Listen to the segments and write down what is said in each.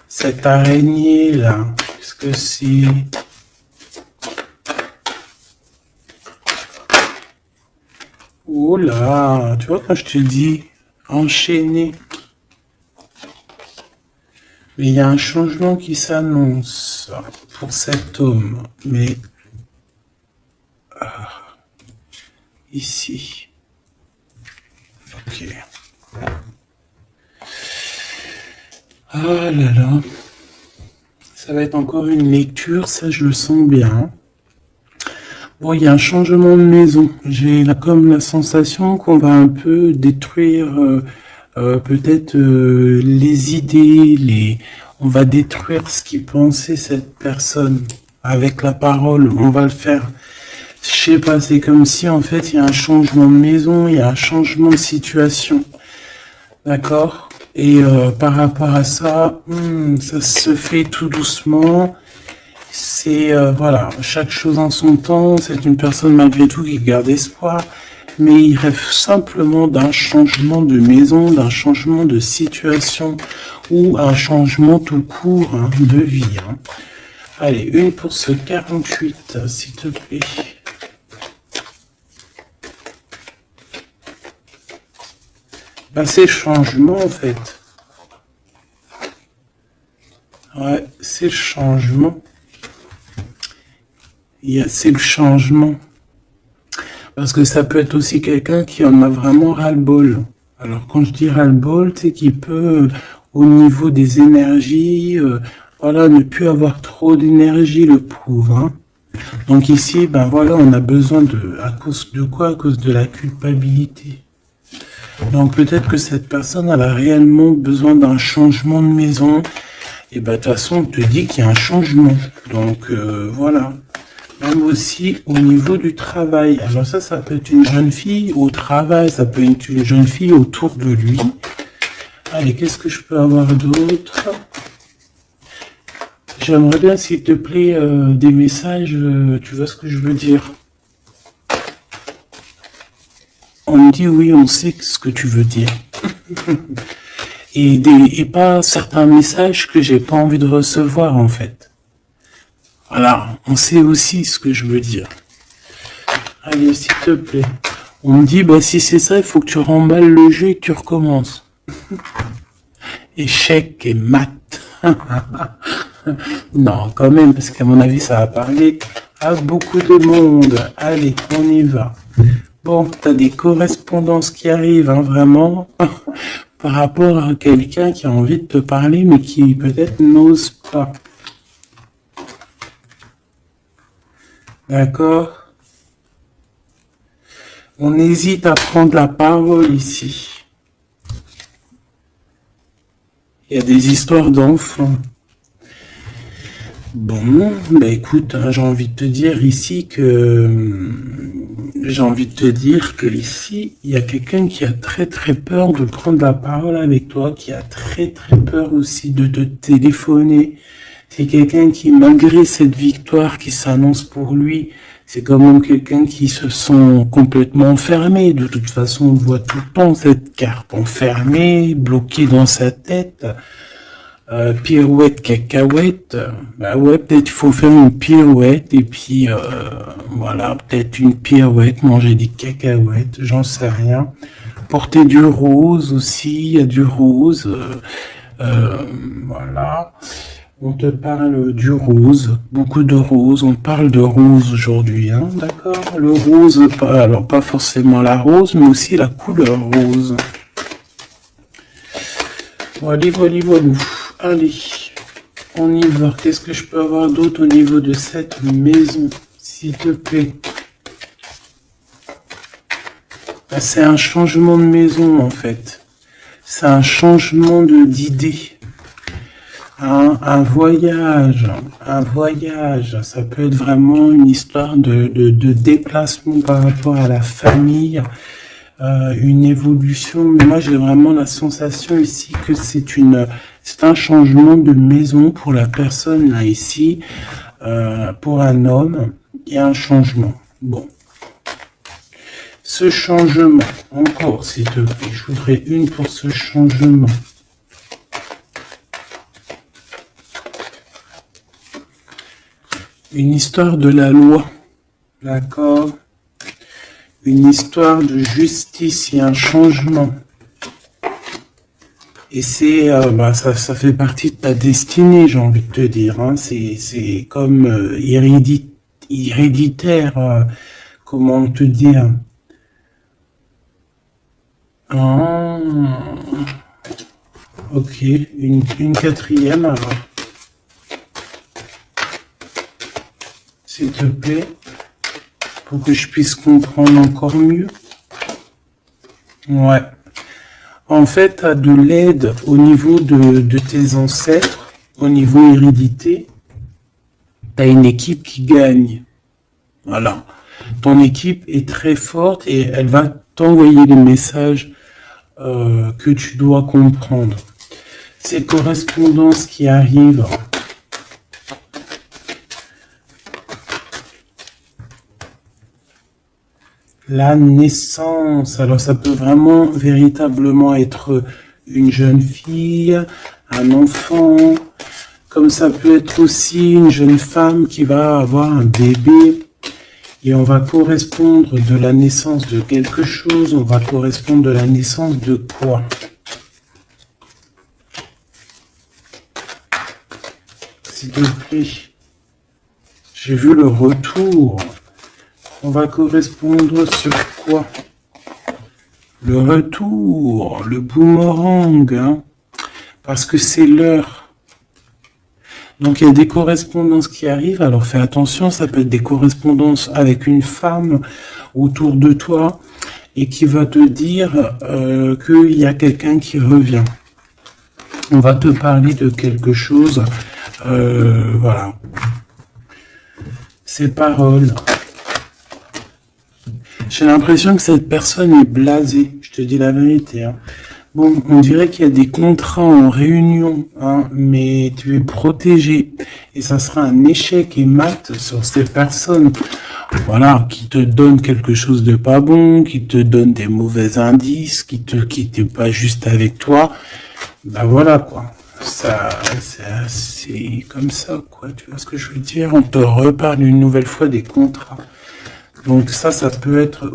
Cette araignée là, qu'est-ce que c'est? Oh là, tu vois quand je te dis enchaîné. Mais il y a un changement qui s'annonce pour cet homme. Mais ici. Ok. Ah là là. Ça va être encore une lecture, ça je le sens bien. Bon, il y a un changement de maison. J'ai là comme la sensation qu'on va un peu détruire peut-être les idées, on va détruire ce qui pensait cette personne avec la parole. On va le faire. Je sais pas, c'est comme si en fait il y a un changement de maison, il y a un changement de situation. D'accord? Et par rapport à ça, ça se fait tout doucement. C'est voilà, chaque chose en son temps. C'est une personne malgré tout qui garde espoir, mais il rêve simplement d'un changement de maison, d'un changement de situation ou un changement tout court de vie. Allez, une pour ce 48, s'il te plaît. Ben, c'est le changement en fait. Ouais, c'est le changement. C'est le changement. Parce que ça peut être aussi quelqu'un qui en a vraiment ras-le-bol. Alors quand je dis ras-le-bol, c'est qu'il peut, au niveau des énergies, voilà, ne plus avoir trop d'énergie, le pauvre. Donc ici, ben voilà, on a besoin à cause de quoi? À cause de la culpabilité. Donc peut-être que cette personne, elle a réellement besoin d'un changement de maison. Et ben de toute façon, on te dit qu'il y a un changement. Donc voilà. Même aussi au niveau du travail. Alors ça peut être une jeune fille au travail, ça peut être une jeune fille autour de lui. Allez, qu'est-ce que je peux avoir d'autre? J'aimerais bien, s'il te plaît, des messages, tu vois ce que je veux dire? On me dit oui, on sait ce que tu veux dire. et pas certains messages que j'ai pas envie de recevoir en fait. Voilà, on sait aussi ce que je veux dire. Allez, s'il te plaît. On me dit, bah si c'est ça, il faut que tu remballes le jeu et que tu recommences. Échec et maths. Non, quand même, parce qu'à mon avis, ça va parler à beaucoup de monde. Allez, on y va. Bon, t'as des correspondances qui arrivent, vraiment, par rapport à quelqu'un qui a envie de te parler, mais qui peut-être n'ose pas. D'accord? On hésite à prendre la parole ici. Il y a des histoires d'enfants. Bon, bah écoute, j'ai envie de te dire ici ici, il y a quelqu'un qui a très très peur de prendre la parole avec toi, qui a très très peur aussi de te téléphoner. C'est quelqu'un qui, malgré cette victoire qui s'annonce pour lui, c'est quand même quelqu'un qui se sent complètement enfermé. De toute façon, on voit tout le temps cette carte enfermée, bloquée dans sa tête. Pirouette, cacahuète. Bah ouais, peut-être il faut faire une pirouette et puis voilà, peut-être une pirouette, manger des cacahuètes, j'en sais rien. Porter du rose aussi, il y a du rose. Voilà. On te parle du rose, beaucoup de rose, on parle de rose aujourd'hui, d'accord? Le rose, alors pas forcément la rose, mais aussi la couleur rose. Voilà. Allez, on y va. Qu'est-ce que je peux avoir d'autre au niveau de cette maison, s'il te plaît? C'est un changement de maison, en fait. C'est un changement d'idée. Un voyage, ça peut être vraiment une histoire de déplacement par rapport à la famille, une évolution. Mais moi, j'ai vraiment la sensation ici que c'est un changement de maison pour la personne là ici, pour un homme, il y a un changement. Bon, ce changement, encore s'il te plaît, je voudrais une pour ce changement. Une histoire de la loi. D'accord? Une histoire de justice et un changement. Et c'est, ça fait partie de ta destinée, j'ai envie de te dire. Hein. C'est comme héréditaire, comment te dire. Ah, ok, une quatrième alors, s'il te plaît, pour que je puisse comprendre encore mieux. Ouais. En fait, tu as de l'aide au niveau de tes ancêtres, au niveau hérédité. Tu as une équipe qui gagne. Voilà. Ton équipe est très forte et elle va t'envoyer les messages que tu dois comprendre. Ces correspondances qui arrivent. La naissance, alors ça peut vraiment véritablement être une jeune fille, un enfant, comme ça peut être aussi une jeune femme qui va avoir un bébé, et on va correspondre de la naissance de quelque chose, on va correspondre de la naissance de quoi? S'il te plaît, j'ai vu le retour. On va correspondre sur quoi? Le retour, le boomerang, hein, parce que c'est l'heure. Donc il y a des correspondances qui arrivent, alors fais attention, ça peut être des correspondances avec une femme autour de toi et qui va te dire qu'il y a quelqu'un qui revient. On va te parler de quelque chose, voilà. Ces paroles. J'ai l'impression que cette personne est blasée, je te dis la vérité. Hein. Bon, on dirait qu'il y a des contrats en réunion, hein, mais tu es protégé. Et ça sera un échec et mat sur ces personnes, voilà, qui te donnent quelque chose de pas bon, qui te donnent des mauvais indices, qui te pas juste avec toi. Ben voilà, quoi. Ça, c'est comme ça, quoi. Tu vois ce que je veux dire? On te reparle une nouvelle fois des contrats. Donc ça peut être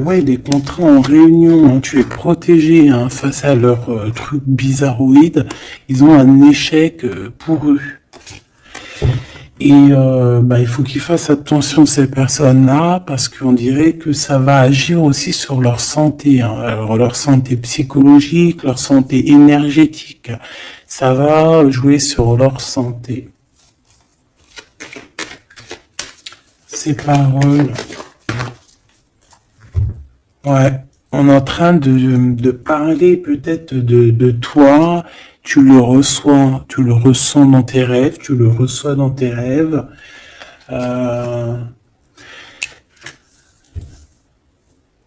ouais, des contrats en réunion, hein. Tu es protégé hein, face à leurs trucs bizarroïdes. Ils ont un échec pour eux. Et il faut qu'ils fassent attention ces personnes-là parce qu'on dirait que ça va agir aussi sur leur santé. Hein. Alors leur santé psychologique, leur santé énergétique. Ça va jouer sur leur santé. Ces paroles... Ouais, on est en train de parler peut-être de toi, tu le ressens dans tes rêves, tu le reçois dans tes rêves.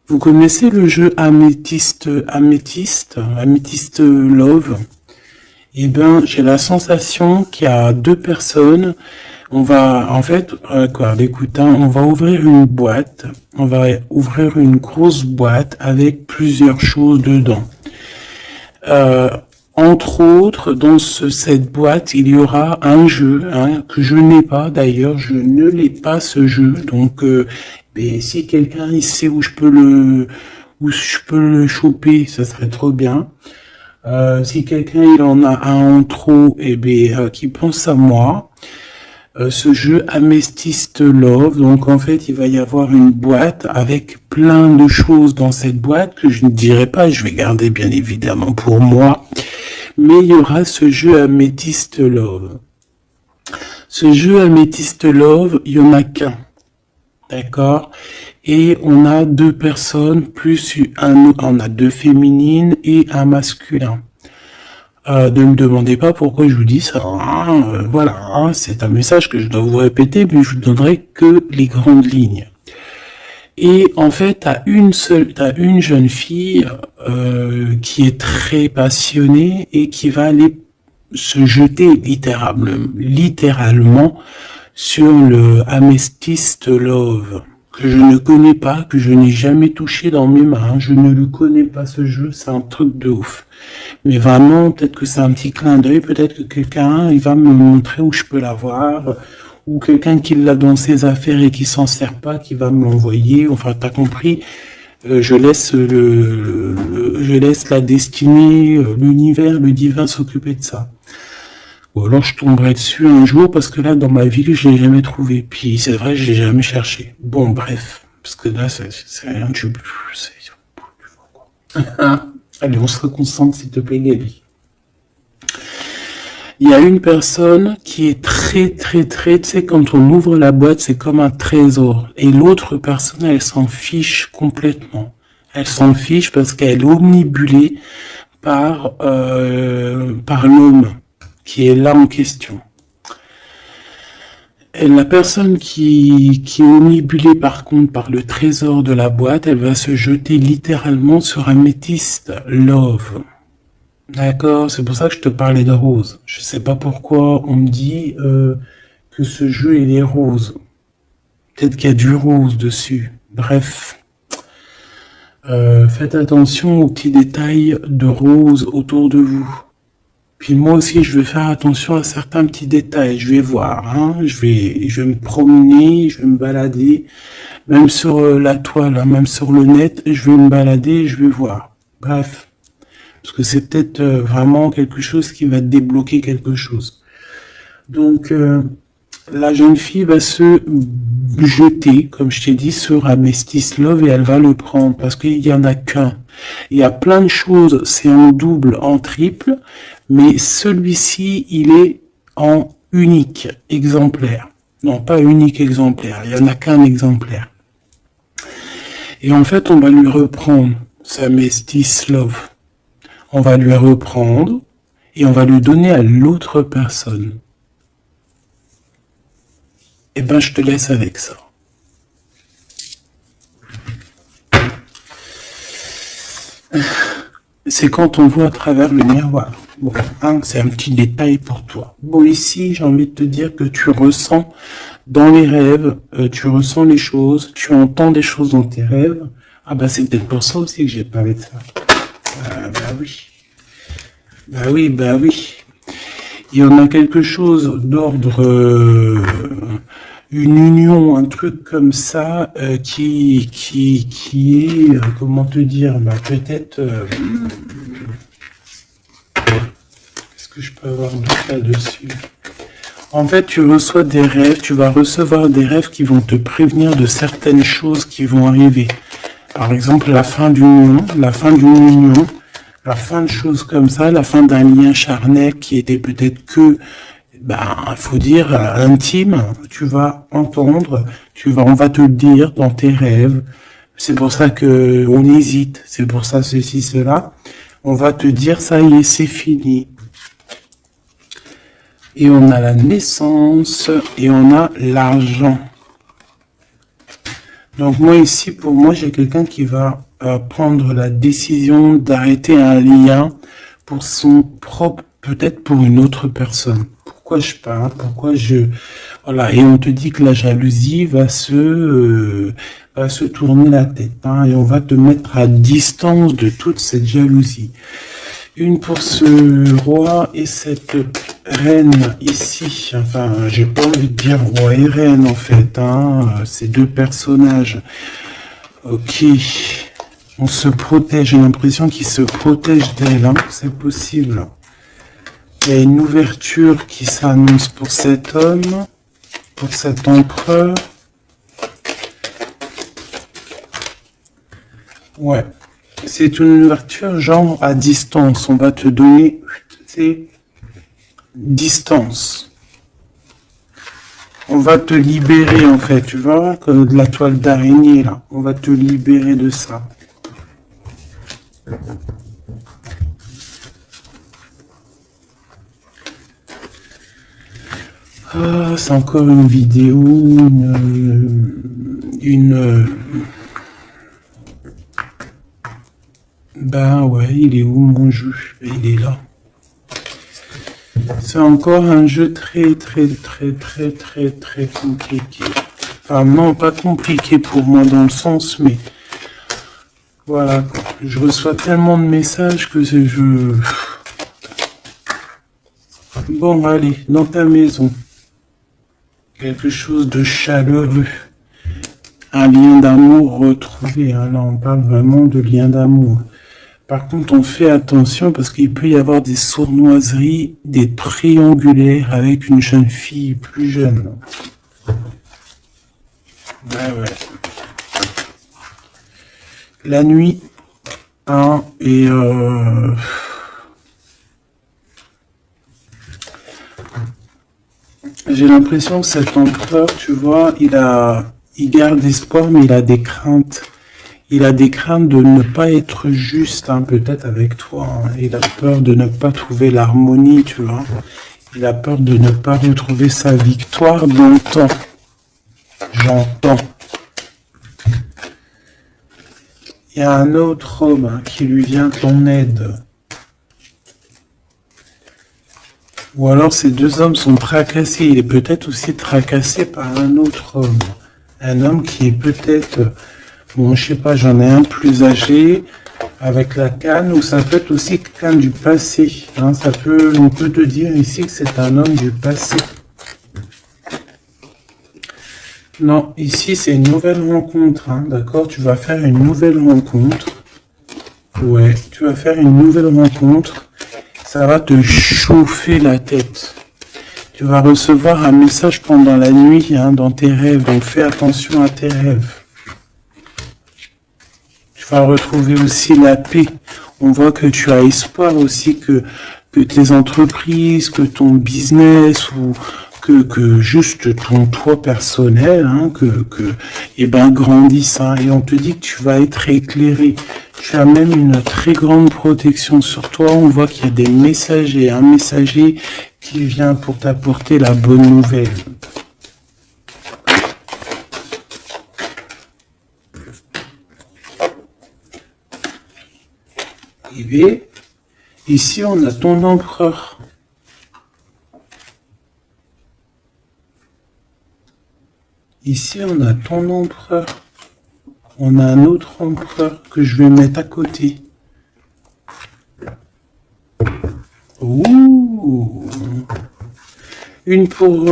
Vous connaissez le jeu Améthyste Love? Eh bien, j'ai la sensation qu'il y a deux personnes. On va, en fait, écoute, hein, on va ouvrir une boîte. On va ouvrir une grosse boîte avec plusieurs choses dedans. Entre autres, dans cette boîte, il y aura un jeu hein, que je n'ai pas. D'ailleurs, je ne l'ai pas ce jeu. Donc, si quelqu'un il sait où je peux le choper, ça serait trop bien. Si quelqu'un il en a un en trop, qui pense à moi. Ce jeu Amethyst Love, donc en fait il va y avoir une boîte avec plein de choses dans cette boîte que je ne dirai pas, je vais garder bien évidemment pour moi, mais il y aura ce jeu Amethyst Love. Ce jeu Amethyst Love, il y en a qu'un, d'accord? Et on a deux personnes, on a deux féminines et un masculin. Ne me demandez pas pourquoi je vous dis ça. Voilà, hein, c'est un message que je dois vous répéter, mais je vous donnerai que les grandes lignes. Et en fait, t'as une jeune fille qui est très passionnée et qui va aller se jeter littéralement sur le Amethyst Love, que je ne connais pas, que je n'ai jamais touché dans mes mains. Je ne le connais pas ce jeu, c'est un truc de ouf. Mais vraiment, peut-être que c'est un petit clin d'œil, peut-être que quelqu'un, il va me montrer où je peux l'avoir, ou quelqu'un qui l'a dans ses affaires et qui s'en sert pas, qui va me l'envoyer. Enfin, t'as compris. Je laisse la destinée, l'univers, le divin s'occuper de ça. Ou alors je tomberai dessus un jour parce que là, dans ma ville, je l'ai jamais trouvé. Puis c'est vrai, je l'ai jamais cherché. Bon, bref, parce que là, c'est rien. Allez, on se reconcentre, s'il te plaît, Gabi. Il y a une personne qui est très, tu sais, quand on ouvre la boîte, c'est comme un trésor. Et l'autre personne, elle s'en fiche complètement. Elle s'en fiche parce qu'elle est omnibulée par l'homme qui est là en question. Et la personne qui est omnibulée par contre par le trésor de la boîte, elle va se jeter littéralement sur un métiste love. D'accord, c'est pour ça que je te parlais de rose. Je sais pas pourquoi on me dit que ce jeu il est rose. Peut-être qu'il y a du rose dessus. Bref, faites attention aux petits détails de rose autour de vous. Puis moi aussi, je vais faire attention à certains petits détails. Je vais voir, hein. Je vais me promener, je vais me balader, même sur la toile, hein, même sur le net, je vais me balader, je vais voir. Bref. Parce que c'est peut-être vraiment quelque chose qui va débloquer quelque chose. Donc, la jeune fille va se jeter, comme je t'ai dit, sur Amethyst Love et elle va le prendre parce qu'il n'y en a qu'un. Il y a plein de choses, c'est en double, en triple, mais celui-ci, il est en unique exemplaire. Non, pas unique exemplaire, il n'y en a qu'un exemplaire. Et en fait, on va lui reprendre sa Amethyst Love. On va lui reprendre et on va lui donner à l'autre personne. Eh ben, je te laisse avec ça. C'est quand on voit à travers le miroir. Bon, hein, c'est un petit détail pour toi. Bon, ici, j'ai envie de te dire que tu ressens dans les rêves, tu ressens les choses, tu entends des choses dans tes rêves. Ah bah, c'est peut-être pour ça aussi que j'ai parlé de ça. Bah oui. Bah oui. Il y en a quelque chose d'ordre, une union, un truc comme ça, qui est, comment te dire, bah peut-être, qu'est-ce que je peux avoir d'autre là-dessus? En fait, tu reçois des rêves, tu vas recevoir des rêves qui vont te prévenir de certaines choses qui vont arriver. Par exemple, la fin d'une union, la fin de choses comme ça, la fin d'un lien charnel qui était peut-être que, faut dire, intime, tu vas entendre, on va te le dire dans tes rêves. C'est pour ça que on hésite, c'est pour ça ceci, cela. On va te dire, ça y est, c'est fini. Et on a la naissance, et on a l'argent. Donc moi ici, pour moi, j'ai quelqu'un qui va prendre la décision d'arrêter un lien pour son propre, peut-être pour une autre personne. Pourquoi je parle? Voilà, et on te dit que la jalousie va se tourner la tête, hein, et on va te mettre à distance de toute cette jalousie. Une pour ce roi et cette reine ici. Enfin, j'ai pas envie de dire roi et reine en fait, hein, ces deux personnages. Ok. On se protège, j'ai l'impression qu'ils se protègent d'elle, hein, c'est possible. Il y a une ouverture qui s'annonce pour cet homme, pour cet empereur. Ouais, c'est une ouverture genre à distance, on va te donner, c'est distance. On va te libérer en fait, tu vois, comme de la toile d'araignée là, on va te libérer de ça. Ah, c'est encore une vidéo, Ben ouais, il est où mon jeu? Il est là. C'est encore un jeu très compliqué. Enfin non, pas compliqué pour moi dans le sens, mais voilà, je reçois tellement de messages que je... Bon, allez, dans ta maison. quelque chose de chaleureux. Un lien d'amour retrouvé. Hein. Là, on parle vraiment de lien d'amour. Par contre, on fait attention parce qu'il peut y avoir des sournoiseries, des triangulaires avec une jeune fille plus jeune. Ouais. La nuit, hein, et j'ai l'impression que cet empereur, tu vois, il garde espoir, mais il a des craintes. Il a des craintes de ne pas être juste, hein, peut-être avec toi. Hein. Il a peur de ne pas trouver l'harmonie, tu vois. Il a peur de ne pas retrouver sa victoire dans le temps. J'entends. Il y a un autre homme, hein, qui lui vient en aide. Ou alors ces deux hommes sont tracassés. Il est peut-être aussi tracassé par un autre homme. Un homme qui est peut-être, bon, je sais pas, j'en ai un plus âgé, avec la canne, ou ça peut être aussi quelqu'un du passé. Hein, on peut te dire ici que c'est un homme du passé. Non, ici c'est une nouvelle rencontre, hein, d'accord? Tu vas faire une nouvelle rencontre. Ouais, tu vas faire une nouvelle rencontre. Ça va te chauffer la tête. Tu vas recevoir un message pendant la nuit, hein, dans tes rêves. Donc fais attention à tes rêves. Tu vas retrouver aussi la paix. On voit que tu as espoir aussi que tes entreprises, que ton business ou que juste ton toi personnel, hein, grandisse, hein, et on te dit que tu vas être éclairé. Tu as même une très grande protection sur toi. On voit qu'il y a des messagers, un messager qui vient pour t'apporter la bonne nouvelle. Et ici, on a ton empereur. Ici, on a ton empereur. On a un autre empereur que je vais mettre à côté. Ouh. Une pour...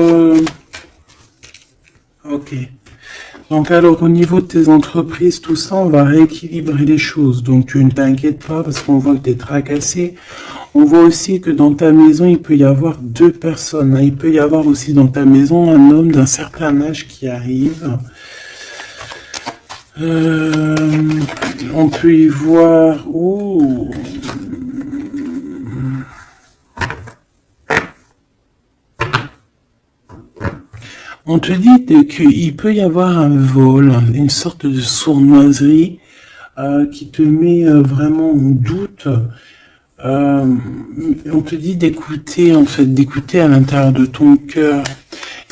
Ok. Donc alors, au niveau de tes entreprises, tout ça, on va rééquilibrer les choses. Donc tu ne t'inquiètes pas parce qu'on voit que tu es tracassé. On voit aussi que dans ta maison, il peut y avoir deux personnes. Hein. Il peut y avoir aussi dans ta maison un homme d'un certain âge qui arrive. On peut y voir... Oh. On te dit qu'il peut y avoir un vol, une sorte de sournoiserie qui te met vraiment en doute. On te dit d'écouter, en fait, d'écouter à l'intérieur de ton cœur.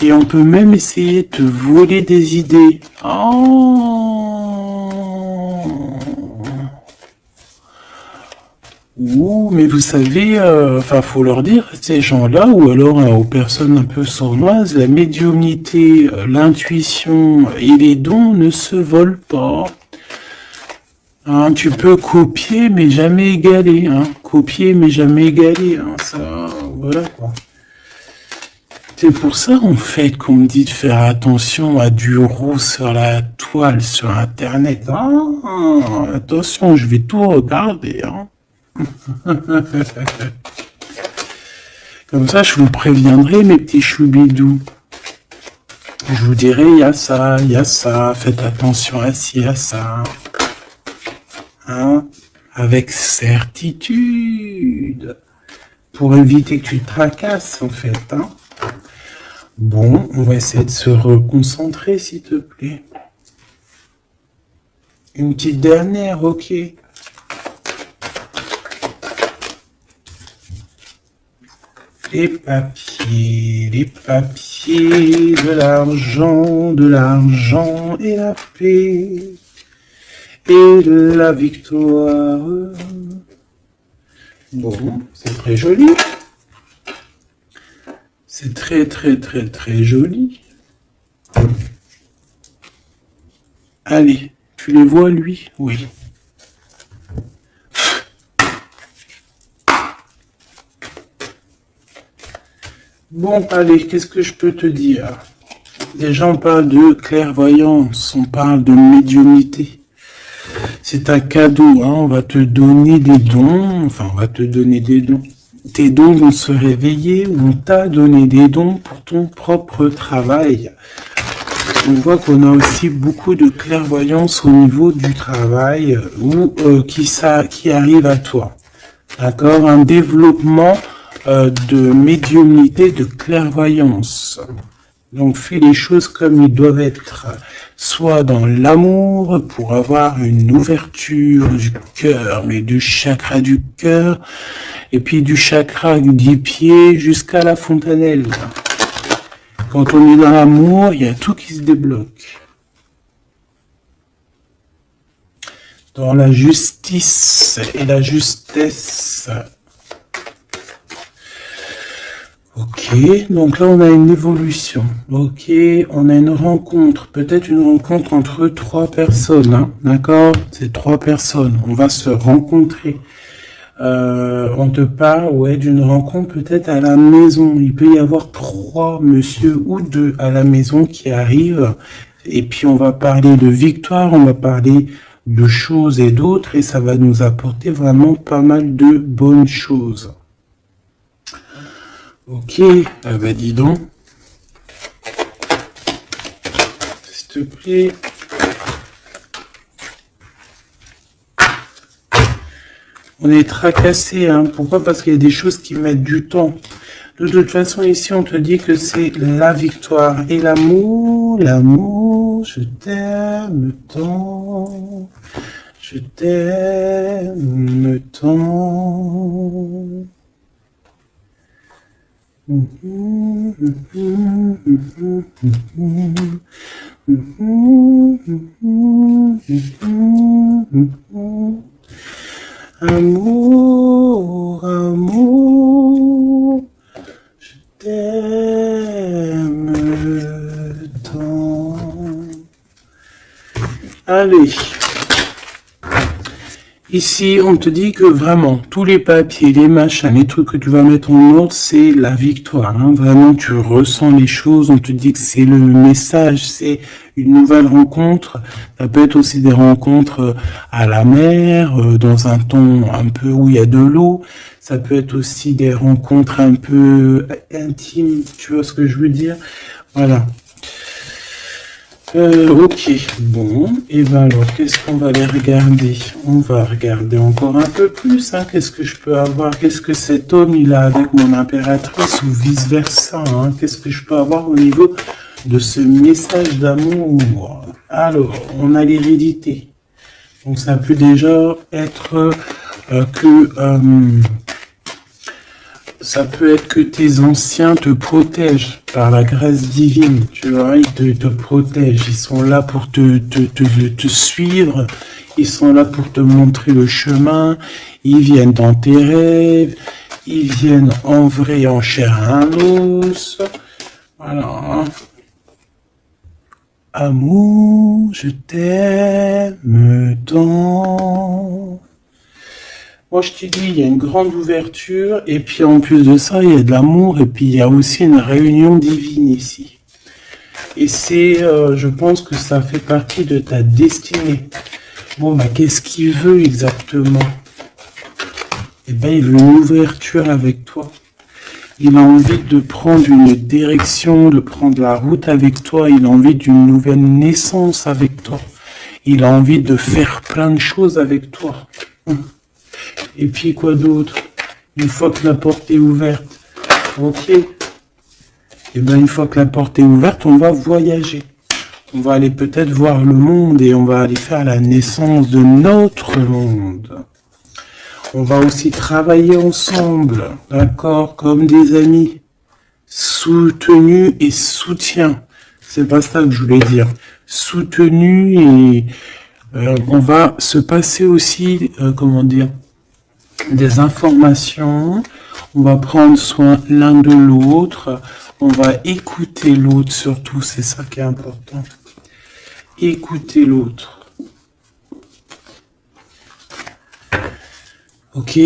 Et on peut même essayer de te voler des idées. Oh. Ouh, mais vous savez, faut leur dire, ces gens-là, ou alors aux personnes un peu sournoises, la médiumnité, l'intuition et les dons ne se volent pas. Hein, tu peux copier, mais jamais égaler. Hein. Copier, mais jamais égaler. Hein. Ça, voilà quoi. C'est pour ça, en fait, qu'on me dit de faire attention à du roux sur la toile, sur Internet. Ah, attention, je vais tout regarder. Hein. Comme ça, je vous préviendrai, mes petits choubidous. Je vous dirai, il y a ça, faites attention à ci, à ça. Hein, avec certitude. Pour éviter que tu te tracasses, en fait. Hein. Bon, on va essayer de se reconcentrer, s'il te plaît. Une petite dernière, ok. Les papiers, de l'argent et la paix et la victoire. Bon, c'est très joli. C'est très, très, très, très joli. Allez, tu les vois, lui? Oui. Bon, allez, qu'est-ce que je peux te dire? Déjà, on parle de clairvoyance, on parle de médiumnité. C'est un cadeau, hein, on va te donner des dons, enfin, on va te donner des dons. Tes dons vont se réveiller, on t'a donné des dons pour ton propre travail. On voit qu'on a aussi beaucoup de clairvoyance au niveau du travail qui arrive à toi. D'accord? Un développement de médiumnité, de clairvoyance. Donc fais les choses comme ils doivent être. Soit dans l'amour pour avoir une ouverture du cœur, mais du chakra du cœur, et puis du chakra du pied jusqu'à la fontanelle. Quand on est dans l'amour, il y a tout qui se débloque. Dans la justice et la justesse. Ok, donc là on a une évolution. Ok, on a une rencontre, peut-être une rencontre entre 3 personnes, hein, d'accord? C'est 3 personnes, on va se rencontrer. On te parle, ouais, d'une rencontre peut-être à la maison. Il peut y avoir 3 monsieur ou 2 à la maison qui arrivent. Et puis on va parler de victoire, on va parler de choses et d'autres, et ça va nous apporter vraiment pas mal de bonnes choses. Ok, bah dis donc. S'il te plaît. On est tracassé, hein. Pourquoi? Parce qu'il y a des choses qui mettent du temps. De toute façon, ici, on te dit que c'est la victoire et l'amour. L'amour, je t'aime tant. Je t'aime tant. Amour, amour, je t'aime tant. Allez. Ici, on te dit que vraiment, tous les papiers, les machins, les trucs que tu vas mettre en ordre, c'est la victoire. Hein. Vraiment, tu ressens les choses, on te dit que c'est le message, c'est une nouvelle rencontre. Ça peut être aussi des rencontres à la mer, dans un ton un peu où il y a de l'eau. Ça peut être aussi des rencontres un peu intimes, tu vois ce que je veux dire? Voilà. Ok, bon, et ben alors, qu'est-ce qu'on va aller regarder? On va regarder encore un peu plus, hein. Qu'est-ce que je peux avoir? Qu'est-ce que cet homme, il a avec mon impératrice ou vice-versa, hein? Qu'est-ce que je peux avoir au niveau de ce message d'amour? Alors, on a l'hérédité. Donc, ça peut déjà être ça peut être que tes anciens te protègent par la grâce divine, tu vois, ils te protègent, ils sont là pour te suivre, ils sont là pour te montrer le chemin, ils viennent dans tes rêves, ils viennent en vrai, en chair et en os, voilà. Amour, je t'aime tant. Moi, je te dis, il y a une grande ouverture, et puis en plus de ça, il y a de l'amour, et puis il y a aussi une réunion divine ici. Et c'est, je pense que ça fait partie de ta destinée. Bon, bah, qu'est-ce qu'il veut exactement? Eh ben, il veut une ouverture avec toi. Il a envie de prendre une direction, de prendre la route avec toi. Il a envie d'une nouvelle naissance avec toi. Il a envie de faire plein de choses avec toi. Et puis quoi d'autre? Une fois que la porte est ouverte, ok. Et bien une fois que la porte est ouverte, on va voyager. On va aller peut-être voir le monde et on va aller faire la naissance de notre monde. On va aussi travailler ensemble, d'accord, comme des amis, soutenus et soutien. C'est pas ça que je voulais dire. Soutenus et on va se passer aussi, comment dire, des informations, on va prendre soin l'un de l'autre, on va écouter l'autre surtout, c'est ça qui est important. Écouter l'autre. Ok,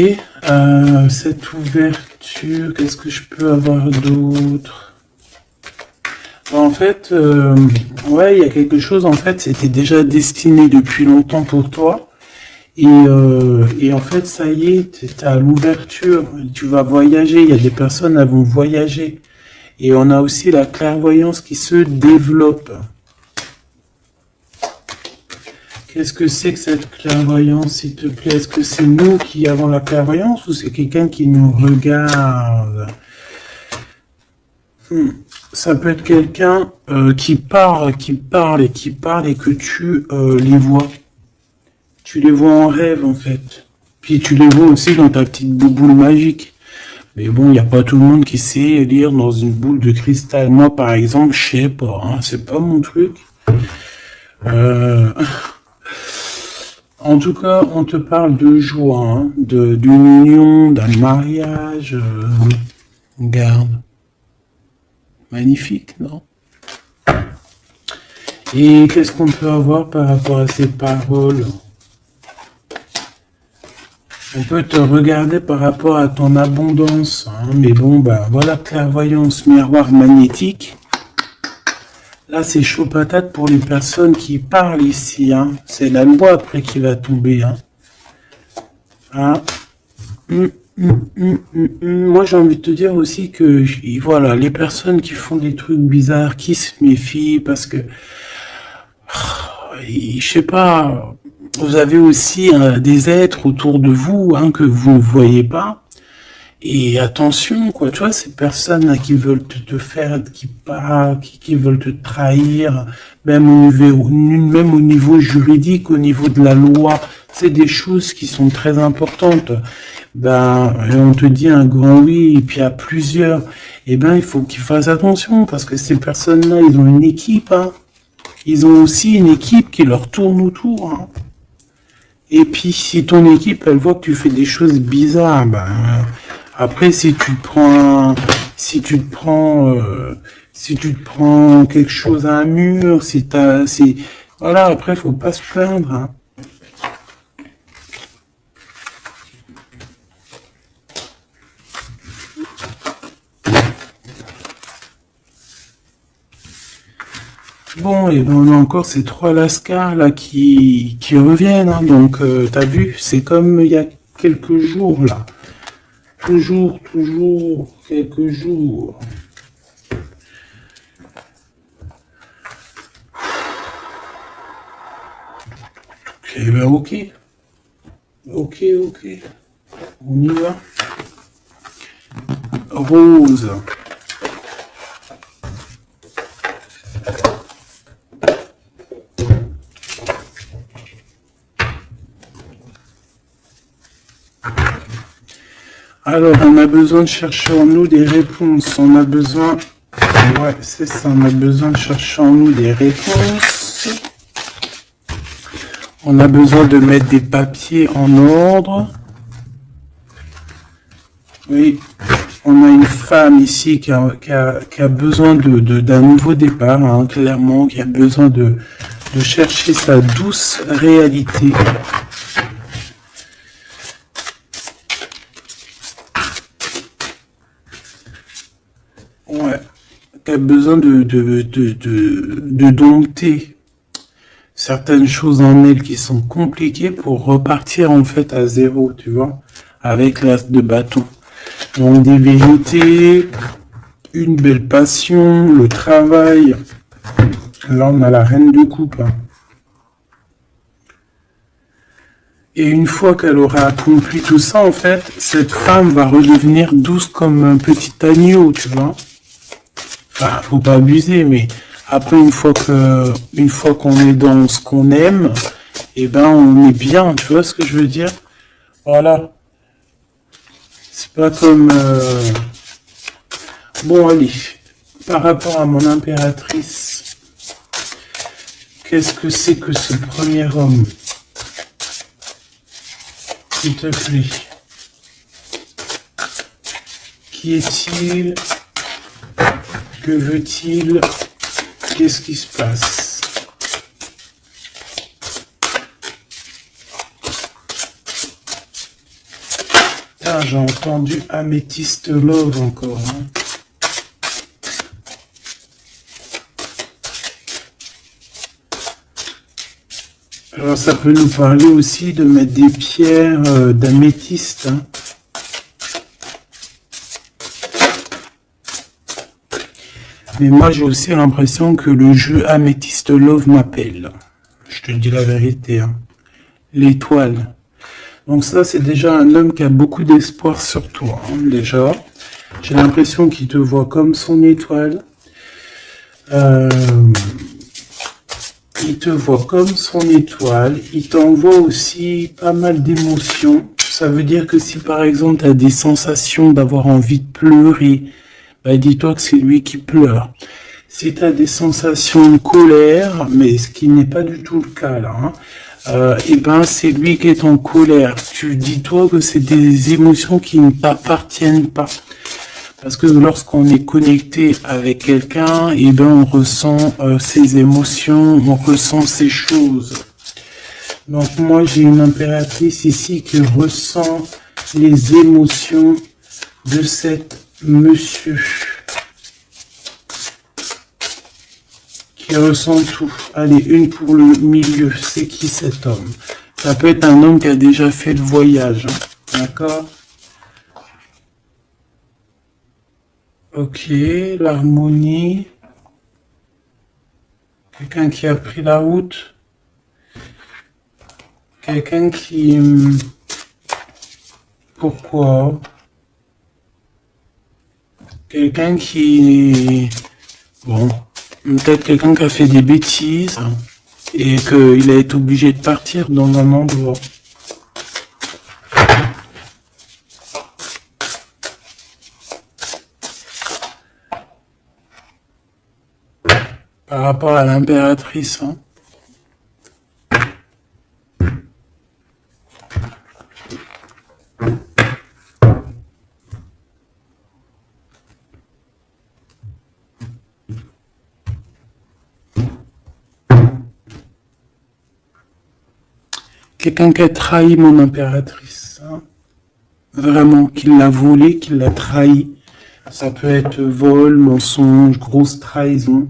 cette ouverture, qu'est-ce que je peux avoir d'autre? En fait, ouais, il y a quelque chose, en fait, c'était déjà destiné depuis longtemps pour toi. Et en fait, ça y est, t'es à l'ouverture, tu vas voyager, il y a des personnes qui vont voyager. Et on a aussi la clairvoyance qui se développe. Qu'est-ce que c'est que cette clairvoyance, s'il te plaît? Est-ce que c'est nous qui avons la clairvoyance ou c'est quelqu'un qui nous regarde? Ça peut être quelqu'un qui parle et que tu les vois. Tu les vois en rêve en fait. Puis tu les vois aussi dans ta petite boule magique. Mais bon, il n'y a pas tout le monde qui sait lire dans une boule de cristal. Moi par exemple, je sais pas, hein, c'est pas mon truc. Euh, En tout cas, on te parle de joie, hein, d'une union, d'un mariage. Regarde. Magnifique, non? Et qu'est-ce qu'on peut avoir par rapport à ces paroles? On peut te regarder par rapport à ton abondance, hein, mais bon, bah voilà, clairvoyance, miroir magnétique. Là, c'est chaud patate pour les personnes qui parlent ici, hein. C'est la loi après qui va tomber, hein. Ah. Moi, j'ai envie de te dire aussi que, voilà, les personnes qui font des trucs bizarres, qui se méfient, parce que, je sais pas, vous avez aussi des êtres autour de vous, hein, que vous ne voyez pas. Et attention, quoi, tu vois, ces personnes là qui veulent te faire, qui veulent te trahir, même au niveau juridique, au niveau de la loi, c'est des choses qui sont très importantes. Ben, on te dit un grand oui, et puis à plusieurs, eh ben, il faut qu'ils fassent attention, parce que ces personnes-là, ils ont une équipe, hein. Ils ont aussi une équipe qui leur tourne autour, hein. Et puis, si ton équipe, elle voit que tu fais des choses bizarres, ben, après, si tu te prends quelque chose à un mur, voilà, après, faut pas se plaindre, hein. Bon, et ben on a encore ces trois lascars là qui reviennent, hein. Donc t'as vu, c'est comme il y a quelques jours là. Toujours, quelques jours. Eh ben ok. Ok. On y va. Rose. Alors, on a besoin de chercher en nous des réponses. On a besoin... Ouais, c'est ça. On a besoin de chercher en nous des réponses. On a besoin de mettre des papiers en ordre. Oui. On a une femme ici qui a besoin d'un nouveau départ, hein, clairement, qui a besoin de chercher sa douce réalité. Ouais, qui a besoin de dompter certaines choses en elle qui sont compliquées pour repartir en fait à zéro, tu vois, avec l'as de bâton. Donc des vérités, une belle passion, le travail. Là, on a la reine de coupe. Hein. Et une fois qu'elle aura accompli tout ça, en fait, cette femme va redevenir douce comme un petit agneau, tu vois. Enfin, faut pas abuser, mais après, une fois qu'on est dans ce qu'on aime, eh ben, on est bien, tu vois ce que je veux dire? Voilà. C'est pas comme... Bon, allez. Par rapport à mon impératrice, qu'est-ce que c'est que ce premier homme? S'il te plaît. Qui est-il? Que veut-il? Qu'est-ce qui se passe? Ah, j'ai entendu Améthyste Love encore. Hein. Alors ça peut nous parler aussi de mettre des pierres d'améthyste. Hein. Mais moi j'ai aussi l'impression que le jeu Amethyst Love m'appelle. Je te dis la vérité. Hein. L'étoile. Donc ça c'est déjà un homme qui a beaucoup d'espoir sur toi. Hein, déjà. J'ai l'impression qu'il te voit comme son étoile. Il te voit comme son étoile. Il t'envoie aussi pas mal d'émotions. Ça veut dire que si par exemple tu as des sensations d'avoir envie de pleurer, bah, dis-toi que c'est lui qui pleure. Si tu as des sensations de colère, mais ce qui n'est pas du tout le cas là, hein, et ben c'est lui qui est en colère. Tu dis-toi que c'est des émotions qui ne t'appartiennent pas. Parce que lorsqu'on est connecté avec quelqu'un, et ben on ressent ses émotions, on ressent ces choses. Donc moi j'ai une impératrice ici qui ressent les émotions de cet monsieur. Qui ressent tout. Allez, une pour le milieu. C'est qui cet homme? Ça peut être un homme qui a déjà fait le voyage. Hein. D'accord? Ok, l'harmonie. Quelqu'un qui a pris la route. Quelqu'un qui... Pourquoi? Quelqu'un qui... Bon, peut-être quelqu'un qui a fait des bêtises et qu'il a été obligé de partir dans un endroit. Par rapport à l'impératrice, hein. Quelqu'un qui a trahi mon impératrice, hein. Vraiment, qu'il l'a volé, qu'il l'a trahi. Ça peut être vol, mensonge, grosse trahison.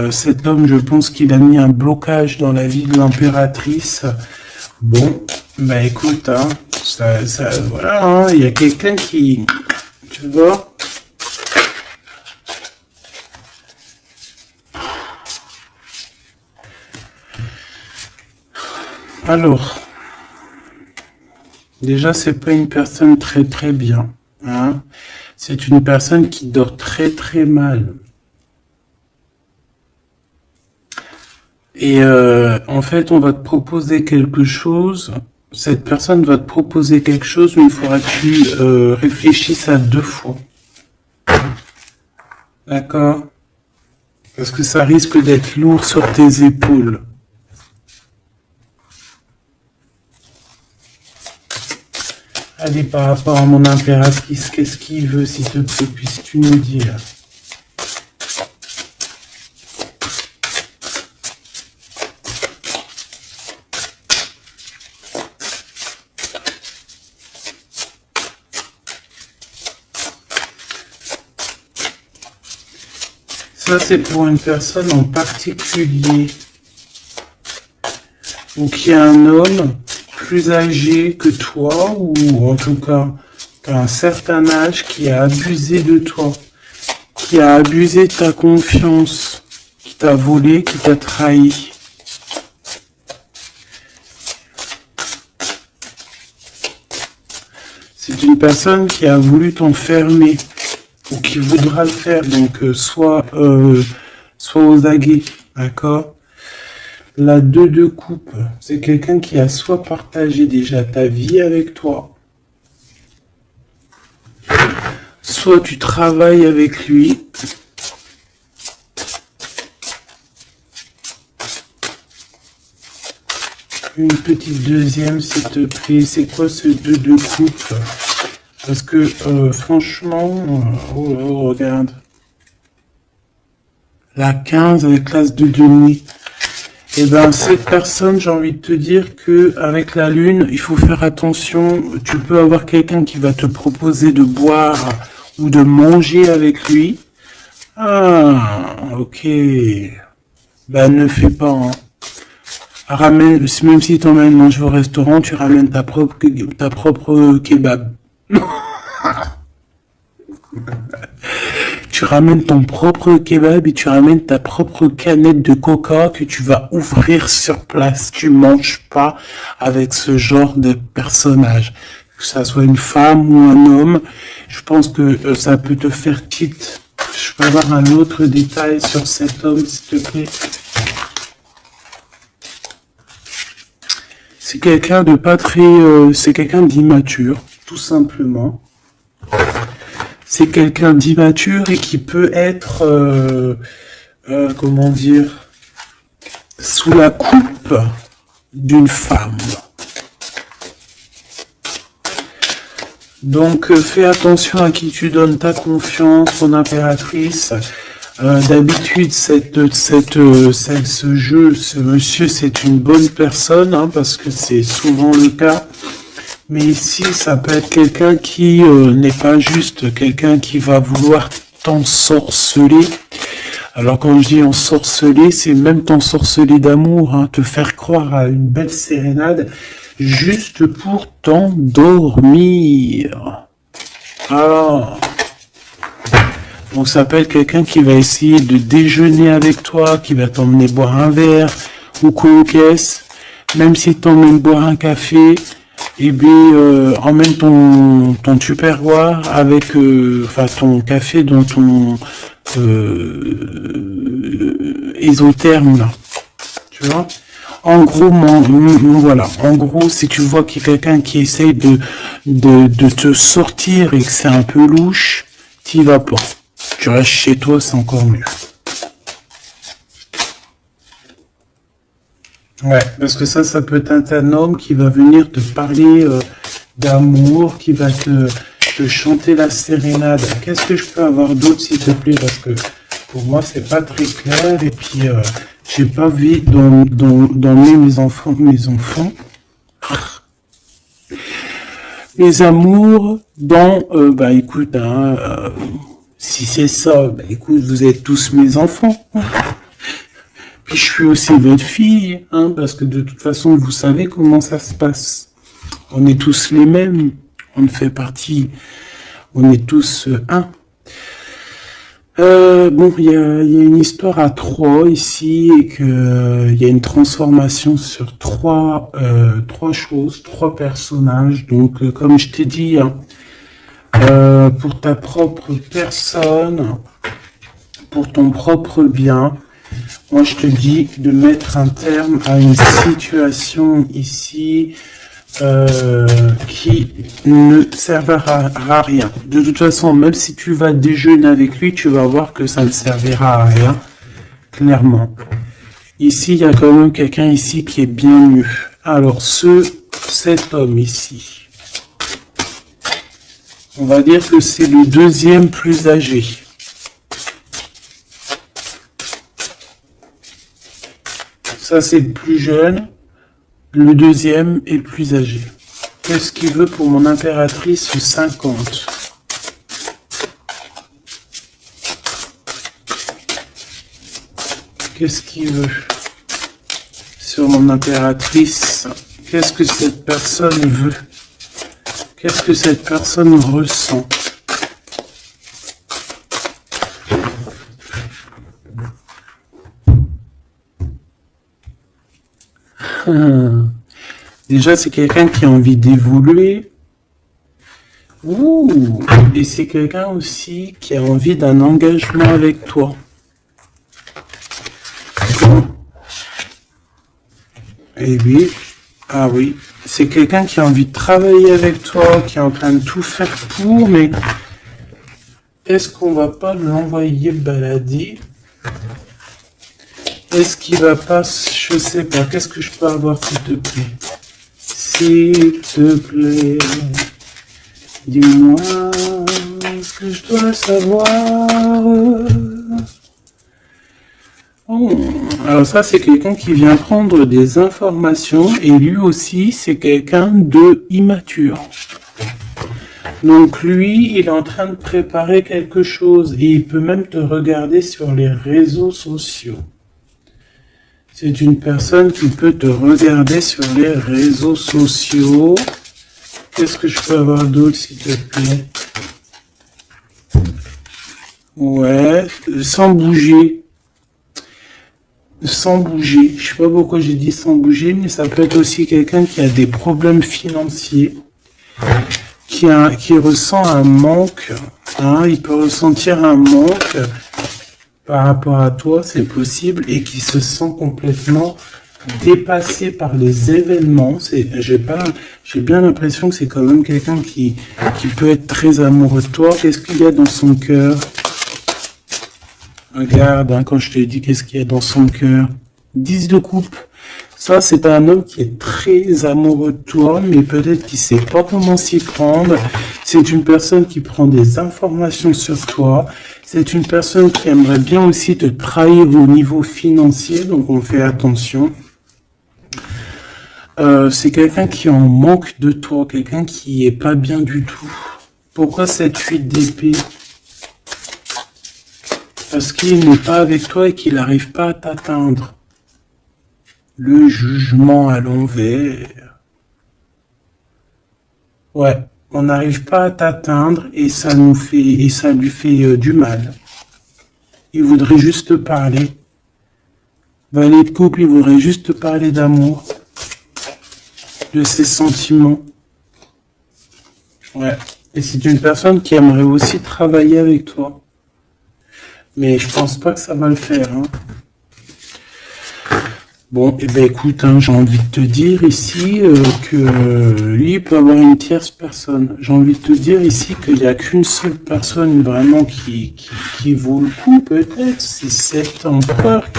Cet homme, je pense qu'il a mis un blocage dans la vie de l'impératrice. Bon, bah écoute, hein, voilà, hein, il y a quelqu'un qui, tu vois. Alors, déjà, c'est pas une personne très très bien, hein. C'est une personne qui dort très très mal. Et en fait, on va te proposer quelque chose. Cette personne va te proposer quelque chose, mais il faudra que tu réfléchisses à 2 fois. D'accord? Parce que ça risque d'être lourd sur tes épaules. Allez, par rapport à mon impératrice, qu'est-ce qu'il veut, s'il te plaît, puisses-tu nous dire? Ça, c'est pour une personne en particulier. Donc, il y a un homme plus âgé que toi, ou en tout cas, qu'à un certain âge, qui a abusé de toi, qui a abusé de ta confiance, qui t'a volé, qui t'a trahi. C'est une personne qui a voulu t'enfermer, ou qui voudra le faire, donc soit aux aguets, d'accord? La 2 de coupe, c'est quelqu'un qui a soit partagé déjà ta vie avec toi, soit tu travailles avec lui, une petite deuxième s'il te plaît. C'est quoi ce 2 de coupe? Parce que franchement, oh, regarde. La 15 avec l'as de demi. Et ben cette personne, j'ai envie de te dire que avec la lune, il faut faire attention. Tu peux avoir quelqu'un qui va te proposer de boire ou de manger avec lui. Ah, ok. Ben ne fais pas. Hein. Ramène, même si tu emmènes manger au restaurant, tu ramènes ta propre kebab. Tu ramènes ton propre kebab et tu ramènes ta propre canette de coca que tu vas ouvrir sur place. Tu manges pas avec ce genre de personnage. Que ça soit une femme ou un homme, je pense que ça peut te faire tilt. Je peux avoir un autre détail sur cet homme, s'il te plaît. C'est quelqu'un de pas très... c'est quelqu'un d'immature, tout simplement. C'est quelqu'un d'immature et qui peut être... comment dire... sous la coupe d'une femme. Donc, fais attention à qui tu donnes ta confiance, ton impératrice. D'habitude, ce monsieur, c'est une bonne personne, hein, parce que c'est souvent le cas. Mais ici, ça peut être quelqu'un qui n'est pas juste quelqu'un qui va vouloir t'ensorceler. Alors, quand je dis ensorceler, c'est même t'ensorceler d'amour, hein, te faire croire à une belle sérénade, juste pour t'endormir. Alors... Donc ça peut être quelqu'un qui va essayer de déjeuner avec toi, qui va t'emmener boire un verre ou cocaisse, même si t'emmènes boire un café, et bien emmène ton tupperware avec ton café dans ton isotherme là. Tu vois? En gros, voilà. En gros, si tu vois qu'il y a quelqu'un qui essaye de te sortir et que c'est un peu louche, t'y vas pas. Tu restes chez toi, c'est encore mieux. Ouais, parce que ça peut être un homme qui va venir te parler d'amour, qui va te chanter la sérénade. Qu'est-ce que je peux avoir d'autre, s'il te plaît? Parce que pour moi, c'est pas très clair. Et puis, j'ai pas vu d'emmener mes enfants. Mes amours dans... écoute, si c'est ça, écoute, vous êtes tous mes enfants. Puis je suis aussi votre fille, hein, parce que de toute façon, vous savez comment ça se passe. On est tous les mêmes. On fait partie. On est tous un. Il y a une histoire à 3 ici et que il y a une transformation sur trois choses, 3 personnages. Donc, comme je t'ai dit, hein, pour ta propre personne, pour ton propre bien, moi je te dis de mettre un terme à une situation ici qui ne servira à rien. De toute façon, même si tu vas déjeuner avec lui, tu vas voir que ça ne servira à rien, clairement. Ici, il y a quand même quelqu'un ici qui est bien mieux. Alors, cet homme ici, on va dire que c'est le deuxième plus âgé. Ça, c'est le plus jeune. Le deuxième est le plus âgé. Qu'est-ce qu'il veut pour mon impératrice 50? Qu'est-ce qu'il veut sur mon impératrice? Qu'est-ce que cette personne veut? Qu'est-ce que cette personne ressent? Déjà, c'est quelqu'un qui a envie d'évoluer. Ouh. Et c'est quelqu'un aussi qui a envie d'un engagement avec toi. Et oui, ah oui, c'est quelqu'un qui a envie de travailler avec toi, qui est en train de tout faire pour, mais est-ce qu'on va pas l'envoyer balader? Est-ce qu'il va pas, je sais pas, qu'est-ce que je peux avoir, s'il te plaît? S'il te plaît, dis-moi ce que je dois savoir. Oh. Alors ça, c'est quelqu'un qui vient prendre des informations et lui aussi, c'est quelqu'un de immature. Donc lui, il est en train de préparer quelque chose et il peut même te regarder sur les réseaux sociaux. C'est une personne qui peut te regarder sur les réseaux sociaux. Qu'est-ce que je peux avoir d'autre, s'il te plaît? Ouais, sans bouger. Sans bouger. Je sais pas pourquoi j'ai dit sans bouger, mais ça peut être aussi quelqu'un qui a des problèmes financiers, qui ressent un manque. Hein, il peut ressentir un manque par rapport à toi, c'est possible, et qui se sent complètement dépassé par les événements. J'ai bien l'impression que c'est quand même quelqu'un qui peut être très amoureux de toi. Qu'est-ce qu'il y a dans son cœur? Regarde, hein, quand je te dis qu'est-ce qu'il y a dans son cœur. 10 de coupe. Ça, c'est un homme qui est très amoureux de toi, mais peut-être qu'il sait pas comment s'y prendre. C'est une personne qui prend des informations sur toi. C'est une personne qui aimerait bien aussi te trahir au niveau financier, donc on fait attention. C'est quelqu'un qui en manque de toi, quelqu'un qui est pas bien du tout. Pourquoi cette 8 d'épée? Parce qu'il n'est pas avec toi et qu'il n'arrive pas à t'atteindre. Le jugement à l'envers. Ouais, on n'arrive pas à t'atteindre et ça lui fait du mal. Il voudrait juste te parler. Valet de couple, il voudrait juste te parler d'amour, de ses sentiments. Ouais. Et c'est une personne qui aimerait aussi travailler avec toi. Mais je pense pas que ça va le faire. Hein. Bon, et ben écoute, hein, j'ai envie de te dire ici que lui peut avoir une tierce personne. J'ai envie de te dire ici qu'il n'y a qu'une seule personne vraiment qui vaut le coup, peut-être. C'est cet empereur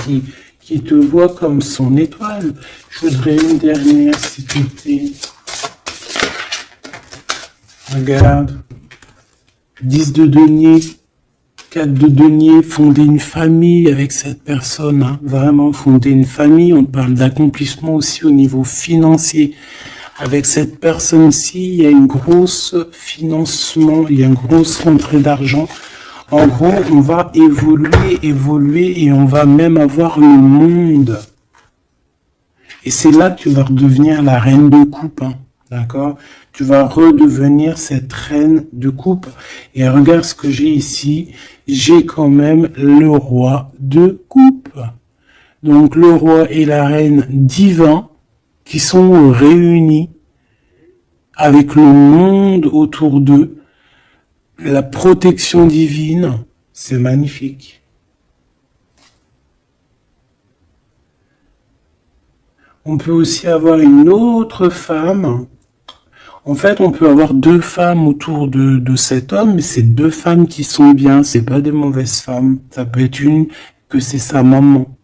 qui te voit comme son étoile. Je voudrais une dernière, s'il te plaît. Regarde. 10 de denier. 4 de denier, fonder une famille avec cette personne, hein, vraiment fonder une famille. On parle d'accomplissement aussi au niveau financier. Avec cette personne-ci, il y a une grosse financement, il y a une grosse rentrée d'argent. En gros, on va évoluer et on va même avoir le monde. Et c'est là que tu vas redevenir la reine de coupe, hein, d'accord? Tu vas redevenir cette reine de coupe. Et regarde ce que j'ai ici. J'ai quand même le roi de coupe. Donc le roi et la reine divins qui sont réunis avec le monde autour d'eux. La protection divine, c'est magnifique. On peut aussi avoir une autre femme. En fait, on peut avoir 2 femmes autour de cet homme, mais c'est 2 femmes qui sont bien, c'est pas des mauvaises femmes. Ça peut être une que c'est sa maman.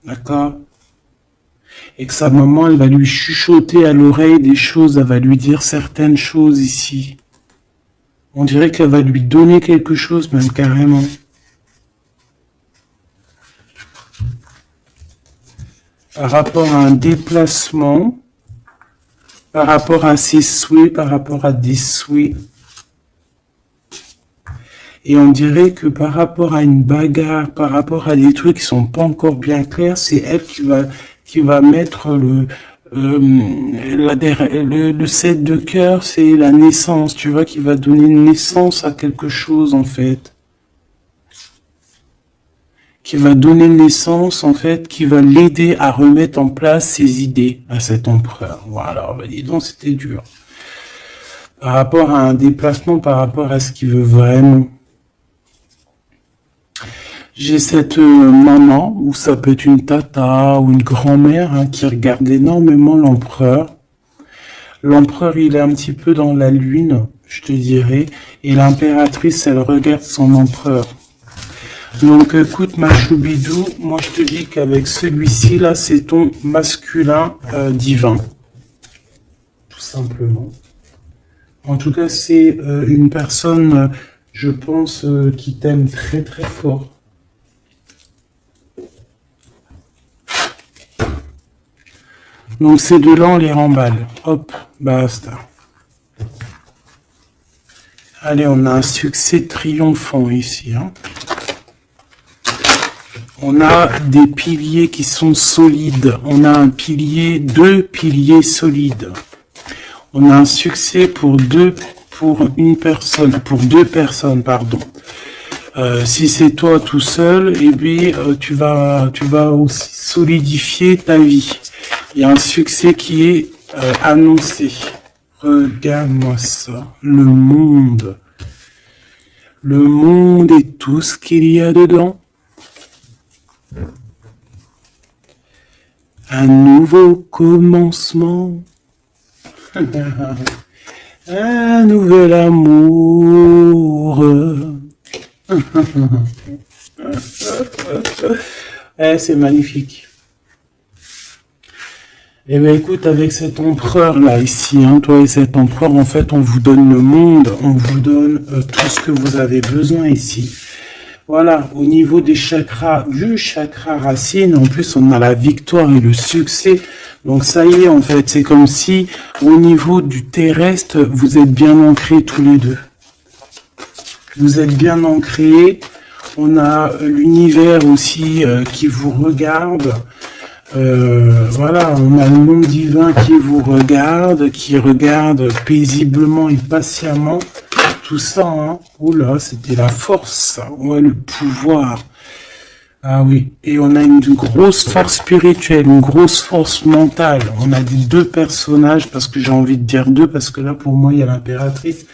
D'accord? Et que sa maman, elle va lui chuchoter à l'oreille des choses, elle va lui dire certaines choses ici. On dirait qu'elle va lui donner quelque chose, même carrément. Par rapport à un déplacement, par rapport à ses souhaits, par rapport à des souhaits. Et on dirait que par rapport à une bagarre, par rapport à des trucs qui sont pas encore bien clairs, c'est elle qui va mettre le 7 de cœur, c'est la naissance, tu vois, qui va donner naissance à quelque chose, en fait. Qui va donner naissance, en fait, qui va l'aider à remettre en place ses idées à cet empereur. Voilà, bah dis donc, c'était dur. Par rapport à un déplacement, par rapport à ce qu'il veut vraiment. J'ai cette maman, ou ça peut être une tata, ou une grand-mère, hein, qui regarde énormément l'empereur. L'empereur, il est un petit peu dans la lune, je te dirais, et l'impératrice, elle regarde son empereur. Donc écoute ma choubidou, moi je te dis qu'avec celui-ci là c'est ton masculin divin. Tout simplement. En tout cas c'est une personne, je pense, qui t'aime très très fort. Donc ces deux-là on les remballe. Hop, basta. Allez, on a un succès triomphant ici. Hein. On a des piliers qui sont solides. On a un pilier, deux piliers solides. On a un succès pour deux personnes, pardon. Si c'est toi tout seul, eh bien, tu vas aussi solidifier ta vie. Il y a un succès qui est annoncé. Regarde-moi ça. Le monde et tout ce qu'il y a dedans. Un nouveau commencement. Un nouvel amour. C'est magnifique. Eh bien, écoute, avec cet empereur-là, ici, hein, toi et cet empereur, en fait, on vous donne le monde, on vous donne tout ce que vous avez besoin ici. Voilà, au niveau des chakras, du chakra racine, en plus, on a la victoire et le succès. Donc, ça y est, en fait, c'est comme si, au niveau du terrestre, vous êtes bien ancrés tous les deux. Vous êtes bien ancrés. On a l'univers aussi qui vous regarde. Voilà, on a le monde divin qui vous regarde, qui regarde paisiblement et patiemment. Tout ça, hein. Oula, c'était la force, ça. Ouais, le pouvoir. Ah oui, et on a une grosse force spirituelle, une grosse force mentale. On a des deux personnages, parce que j'ai envie de dire deux, parce que là, pour moi, il y a l'impératrice.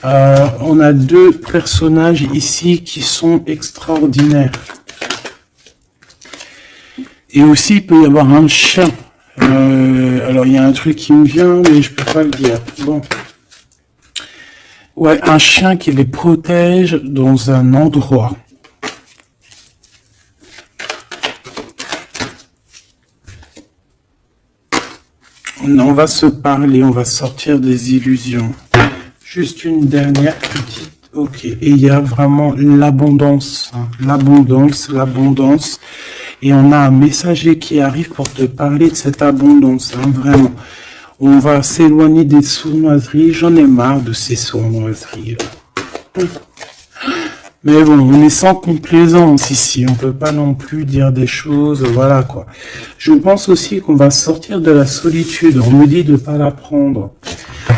On a deux personnages ici qui sont extraordinaires. Et aussi, il peut y avoir un chien. Alors, il y a un truc qui me vient, mais je peux pas le dire. Bon. Ouais, un chien qui les protège dans un endroit. On va se parler, on va sortir des illusions. Juste une dernière petite. Ok, et il y a vraiment l'abondance, hein. L'abondance. Et on a un messager qui arrive pour te parler de cette abondance, hein, vraiment. On va s'éloigner des sournoiseries. J'en ai marre de ces sournoiseries. Mais bon, on est sans complaisance ici. On peut pas non plus dire des choses, voilà quoi. Je pense aussi qu'on va sortir de la solitude. On me dit de pas la prendre.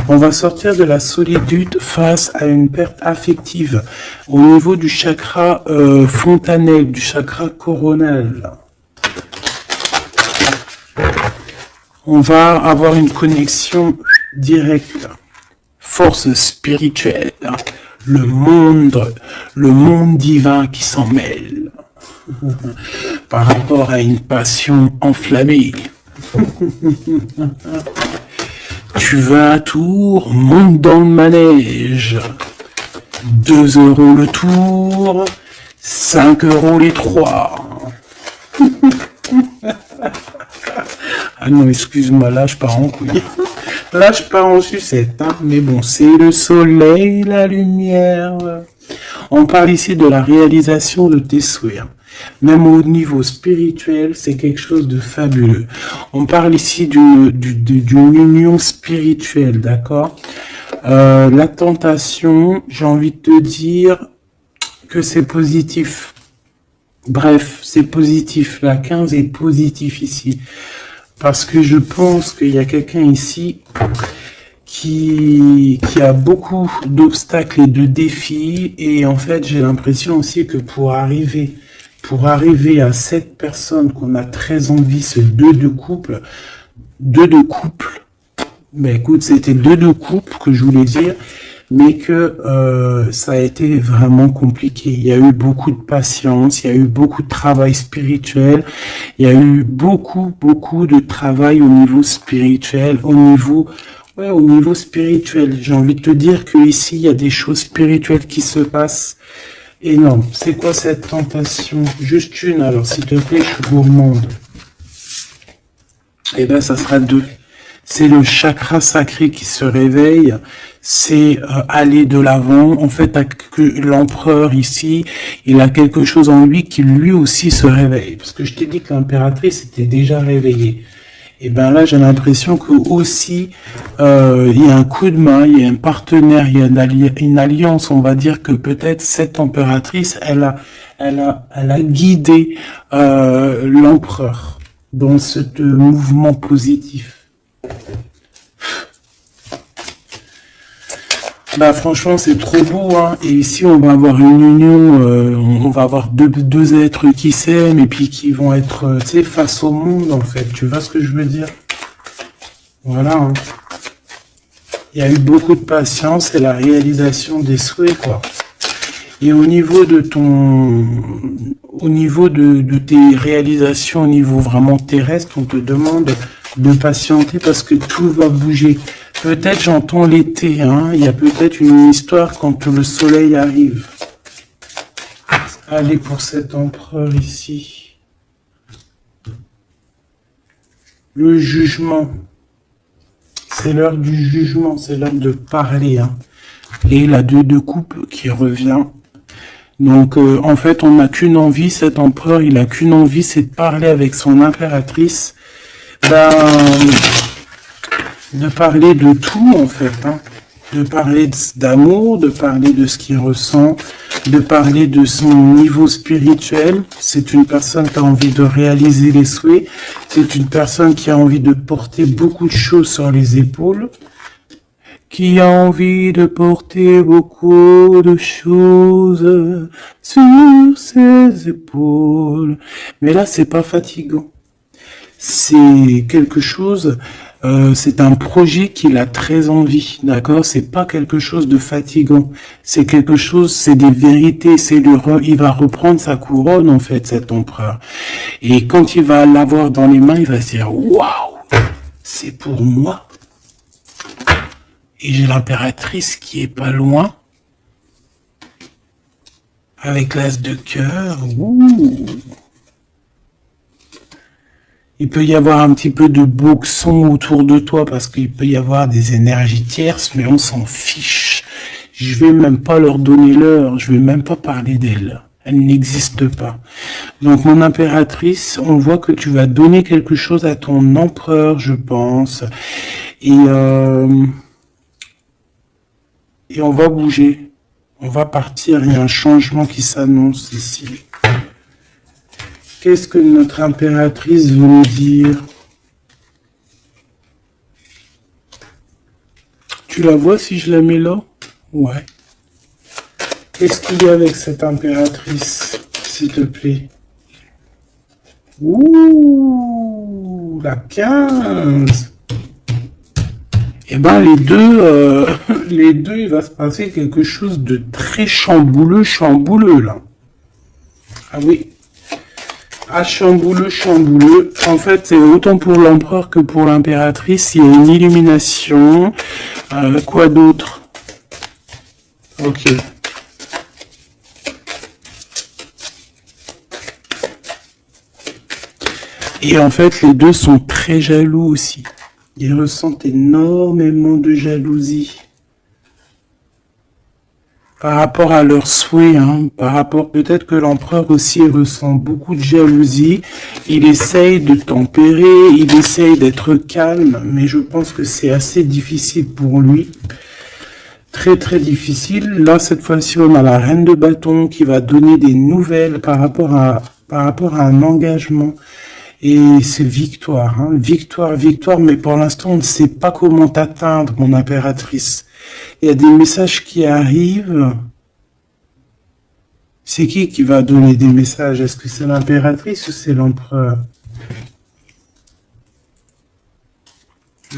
On va sortir de la solitude face à une perte affective au niveau du chakra fontanelle, du chakra coronal. On va avoir une connexion directe, force spirituelle, le monde divin qui s'en mêle par rapport à une passion enflammée. Tu veux un tour, monte dans le manège. 2 € le tour, 5 € les 3. Ah non, excuse-moi, là je pars en couille. Là je pars en sucette, hein. Mais bon, c'est le soleil, la lumière. On parle ici de la réalisation de tes souhaits. Même au niveau spirituel, c'est quelque chose de fabuleux. On parle ici d'une union spirituelle, d'accord? La tentation, j'ai envie de te dire que c'est positif. Bref, c'est positif. La 15 est positif ici. Parce que je pense qu'il y a quelqu'un ici qui a beaucoup d'obstacles et de défis. Et en fait, j'ai l'impression aussi que pour arriver à cette personne qu'on a très envie, ce deux de couple, ben écoute, c'était deux de couple que je voulais dire, mais que ça a été vraiment compliqué. Il y a eu beaucoup de patience, il y a eu beaucoup de travail spirituel, il y a eu beaucoup de travail au niveau spirituel, au niveau spirituel. J'ai envie de te dire que ici il y a des choses spirituelles qui se passent. Énorme. C'est quoi cette tentation? Juste une, alors, s'il te plaît, je suis gourmande. Eh ben, ça sera 2. C'est le chakra sacré qui se réveille. C'est aller de l'avant. En fait, l'empereur ici, il a quelque chose en lui qui lui aussi se réveille. Parce que je t'ai dit que l'impératrice était déjà réveillée. Et ben là, j'ai l'impression que aussi, il y a un coup de main, il y a un partenaire, il y a une alliance. On va dire que peut-être cette impératrice, elle a guidé l'empereur dans ce mouvement positif. Bah franchement c'est trop beau hein. Et ici on va avoir une union, on va avoir deux êtres qui s'aiment et puis qui vont être tu sais face au monde en fait. Tu vois ce que je veux dire? Voilà. Hein. Il y a eu beaucoup de patience et la réalisation des souhaits quoi. Et au niveau de tes réalisations au niveau vraiment terrestre, on te demande de patienter parce que tout va bouger. Peut-être j'entends l'été, hein. Il y a peut-être une histoire quand le soleil arrive. Allez pour cet empereur ici. Le jugement. C'est l'heure du jugement, c'est l'heure de parler. Hein. Et la 2 de coupe qui revient. Donc en fait on n'a qu'une envie, cet empereur il a qu'une envie, c'est de parler avec son impératrice. De parler de tout en fait, hein. De parler d'amour, de parler de ce qu'il ressent, de parler de son niveau spirituel. C'est une personne qui a envie de réaliser les souhaits, c'est une personne qui a envie de porter beaucoup de choses sur les épaules, qui a envie de porter beaucoup de choses sur ses épaules. Mais là, c'est pas fatigant. C'est quelque chose, c'est un projet qu'il a très envie, d'accord? C'est pas quelque chose de fatigant. C'est quelque chose, c'est des vérités, il va reprendre sa couronne, en fait, cet empereur. Et quand il va l'avoir dans les mains, il va se dire, waouh, c'est pour moi. Et j'ai l'impératrice qui est pas loin. Avec l'as de cœur, ouh. Il peut y avoir un petit peu de boxon autour de toi parce qu'il peut y avoir des énergies tierces, mais on s'en fiche. Je vais même pas leur donner l'heure, je vais même pas parler d'elle. Elle n'existe pas. Donc mon impératrice, on voit que tu vas donner quelque chose à ton empereur, je pense. Et on va bouger. On va partir, il y a un changement qui s'annonce ici. Qu'est-ce que notre impératrice veut nous dire? Tu la vois si je la mets là? Ouais. Qu'est-ce qu'il y a avec cette impératrice, s'il te plaît? Ouh, la 15. Eh ben les deux, il va se passer quelque chose de très chambouleux là. Ah oui. Ah, chambouleux. En fait, c'est autant pour l'empereur que pour l'impératrice. Il y a une illumination. Quoi d'autre? Ok. Et en fait, les deux sont très jaloux aussi. Ils ressentent énormément de jalousie. Par rapport à leurs souhaits, hein, par rapport peut-être que l'empereur aussi ressent beaucoup de jalousie, il essaye de tempérer, il essaye d'être calme, mais je pense que c'est assez difficile pour lui, très très difficile. Là cette fois-ci on a la reine de bâton qui va donner des nouvelles par rapport à un engagement. Et c'est victoire, hein, victoire, mais pour l'instant on ne sait pas comment t'atteindre, mon impératrice. Il y a des messages qui arrivent. C'est qui va donner des messages? Est-ce que c'est l'impératrice ou c'est l'empereur?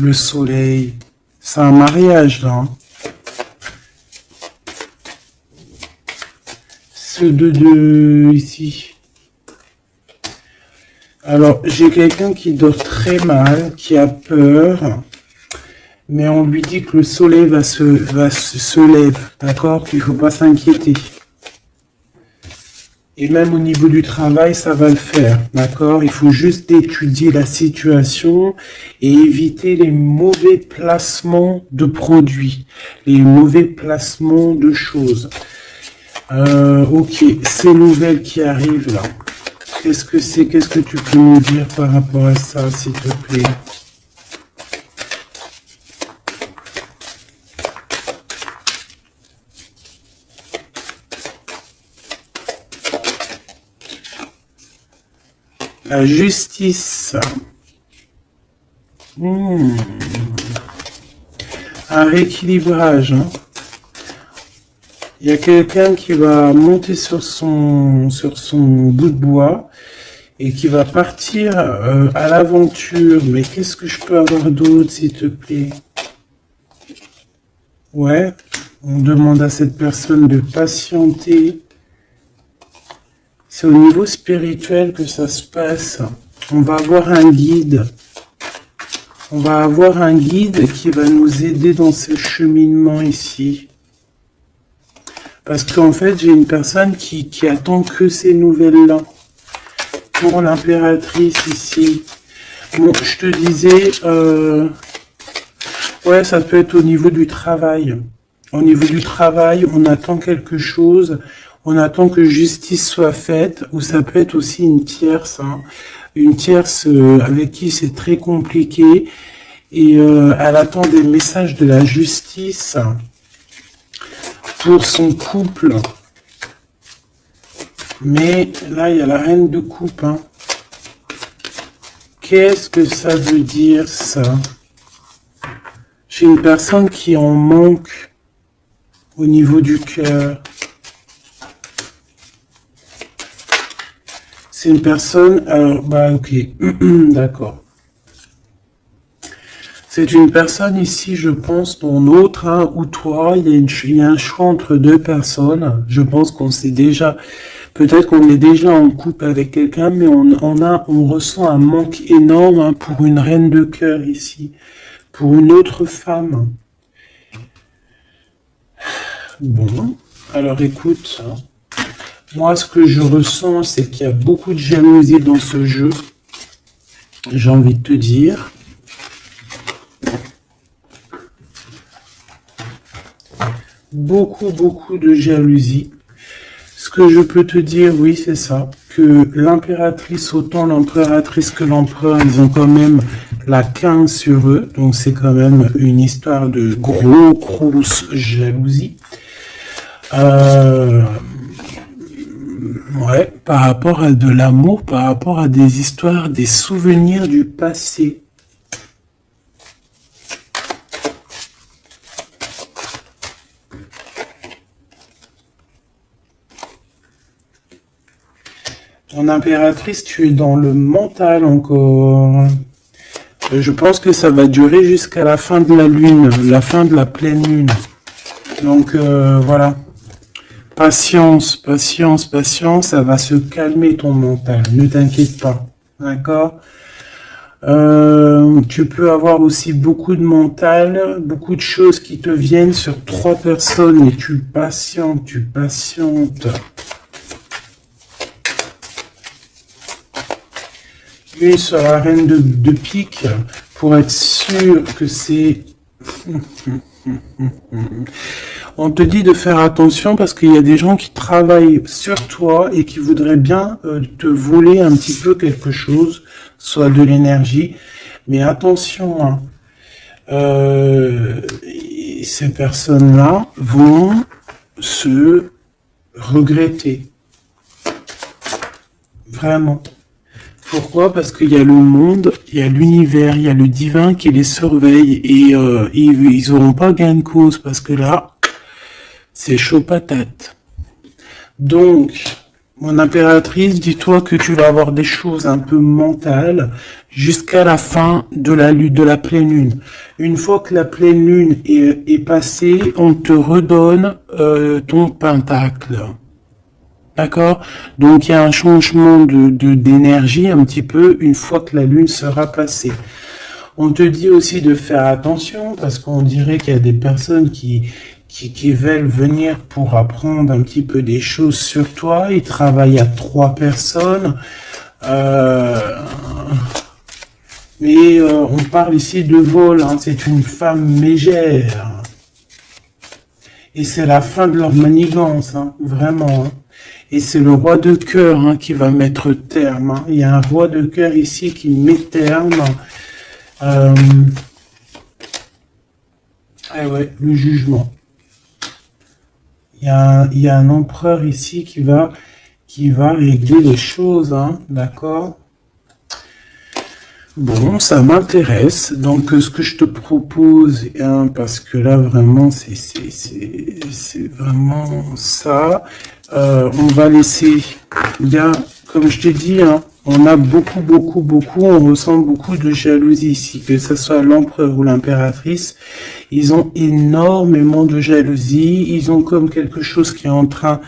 Le soleil. C'est un mariage, là. Hein. Ce de ici. Alors, j'ai quelqu'un qui dort très mal, qui a peur. Mais on lui dit que le soleil se lève, d'accord? Qu'il ne faut pas s'inquiéter. Et même au niveau du travail, ça va le faire, d'accord? Il faut juste étudier la situation et éviter les mauvais placements de produits, les mauvais placements de choses. Ok, ces nouvelles qui arrivent là. Qu'est-ce que c'est? Qu'est-ce que tu peux me dire par rapport à ça, s'il te plaît? La justice. Un rééquilibrage. Hein. Il y a quelqu'un qui va monter sur son bout de bois et qui va partir à l'aventure. Mais qu'est-ce que je peux avoir d'autre, s'il te plaît? Ouais, on demande à cette personne de patienter. C'est au niveau spirituel que ça se passe. On va avoir un guide. On va avoir un guide qui va nous aider dans ce cheminement ici. Parce qu'en fait, j'ai une personne qui attend que ces nouvelles-là. Pour l'impératrice ici. Bon, je te disais, ouais, ça peut être au niveau du travail. Au niveau du travail, on attend quelque chose. On attend que justice soit faite, ou ça peut être aussi une tierce, hein, une tierce avec qui c'est très compliqué, et elle attend des messages de la justice pour son couple. Mais là, il y a la reine de coupe. Hein. Qu'est-ce que ça veut dire, ça? J'ai une personne qui en manque au niveau du cœur. C'est une personne, alors, bah ok, d'accord. C'est une personne ici, je pense, ton autre, hein, ou toi, il y a un choix entre deux personnes. Je pense qu'on sait déjà, peut-être qu'on est déjà en couple avec quelqu'un, mais on ressent un manque énorme hein, pour une reine de cœur ici, pour une autre femme. Bon, alors écoute, hein. Moi, ce que je ressens, c'est qu'il y a beaucoup de jalousie dans ce jeu. J'ai envie de te dire. Beaucoup de jalousie. Ce que je peux te dire, oui, c'est ça. Que l'impératrice, autant l'impératrice que l'empereur, ils ont quand même la 15 sur eux. Donc, c'est quand même une histoire de grosse jalousie. Ouais, par rapport à de l'amour, par rapport à des histoires, des souvenirs du passé. Ton impératrice, tu es dans le mental encore. Je pense que ça va durer jusqu'à la fin de la lune, la fin de la pleine lune. Donc voilà. Patience, ça va se calmer ton mental, ne t'inquiète pas, d'accord? Tu peux avoir aussi beaucoup de mental, beaucoup de choses qui te viennent sur 3 personnes et tu patientes. Une sur la reine de pique pour être sûr que c'est... On te dit de faire attention parce qu'il y a des gens qui travaillent sur toi et qui voudraient bien te voler un petit peu quelque chose, soit de l'énergie. Mais attention, hein, ces personnes-là vont se regretter. Vraiment. Pourquoi? Parce qu'il y a le monde, il y a l'univers, il y a le divin qui les surveille et ils n'auront pas gain de cause parce que là, c'est chaud patate. Donc, mon impératrice, dis-toi que tu vas avoir des choses un peu mentales jusqu'à la fin de la pleine lune. Une fois que la pleine lune est passée, on te redonne ton pentacle. D'accord? Donc, il y a un changement d'énergie un petit peu une fois que la lune sera passée. On te dit aussi de faire attention parce qu'on dirait qu'il y a des personnes qui veulent venir pour apprendre un petit peu des choses sur toi. Ils travaillent à 3 personnes. Mais on parle ici de vol. Hein. C'est une femme mégère. Et c'est la fin de leur manigance. Hein. Vraiment. Hein. Et c'est le roi de cœur hein, qui va mettre terme. Hein. Il y a un roi de cœur ici qui met terme. Ah ouais, le jugement. Il y a un empereur ici qui va régler les choses, hein, d'accord? Bon, ça m'intéresse. Donc, ce que je te propose, hein, parce que là, vraiment, c'est vraiment ça. On va laisser, il y a, comme je t'ai dit, hein, on a beaucoup, on ressent beaucoup de jalousie ici, que ce soit l'empereur ou l'impératrice. Ils ont énormément de jalousie. Ils ont comme quelque chose qui est en train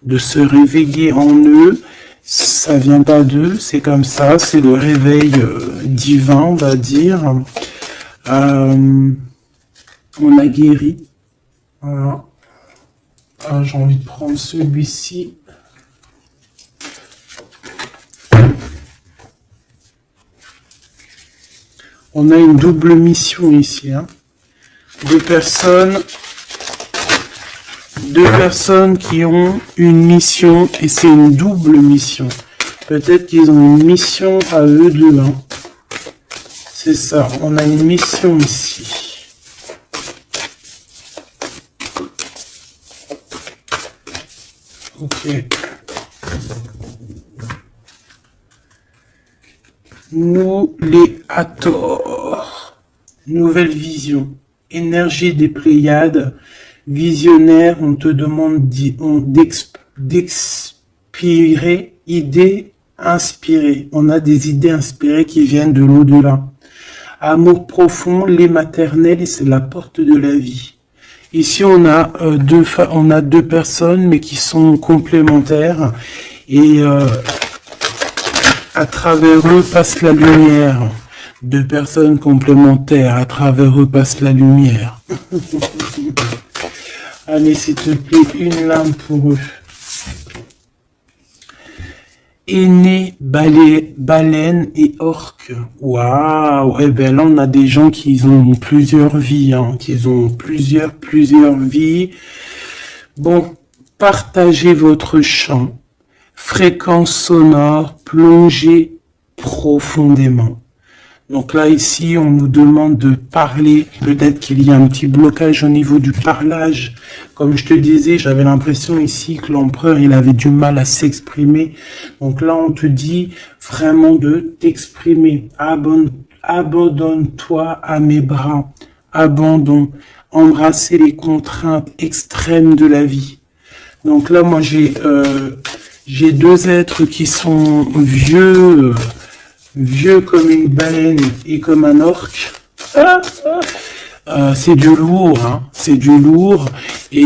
de se réveiller en eux. Ça vient pas d'eux, c'est comme ça, c'est le réveil divin, on va dire. On a guéri. Voilà. Ah, j'ai envie de prendre celui-ci. On a une double mission ici. Hein. Deux personnes qui ont une mission, et c'est une double mission. Peut-être qu'ils ont une mission à eux deux. Hein. C'est ça, on a une mission ici. Ok. Nous, les Hathor. Nouvelle vision. Énergie des Pléiades. Visionnaire, on te demande d'expirer, idées inspirées. On a des idées inspirées qui viennent de l'au-delà. Amour profond, lait maternel, et c'est la porte de la vie. Ici, on a deux personnes, mais qui sont complémentaires. Et à travers eux passe la lumière. Deux personnes complémentaires, à travers eux passe la lumière. Allez, s'il te plaît, une lame pour eux. Aîné, baleine et orque. Waouh! Eh ben là, on a des gens qui ont plusieurs vies, hein, qui ont plusieurs vies. Bon, partagez votre champ. Fréquence sonore, plongez profondément. Donc là, ici, on nous demande de parler. Peut-être qu'il y a un petit blocage au niveau du parlage. Comme je te disais, j'avais l'impression ici que l'empereur, il avait du mal à s'exprimer. Donc là, on te dit vraiment de t'exprimer. Abandonne-toi à mes bras. Abandon. Embrasser les contraintes extrêmes de la vie. Donc là, moi, j'ai deux êtres qui sont vieux comme une baleine et comme un orque. C'est du lourd, hein. C'est du lourd. Et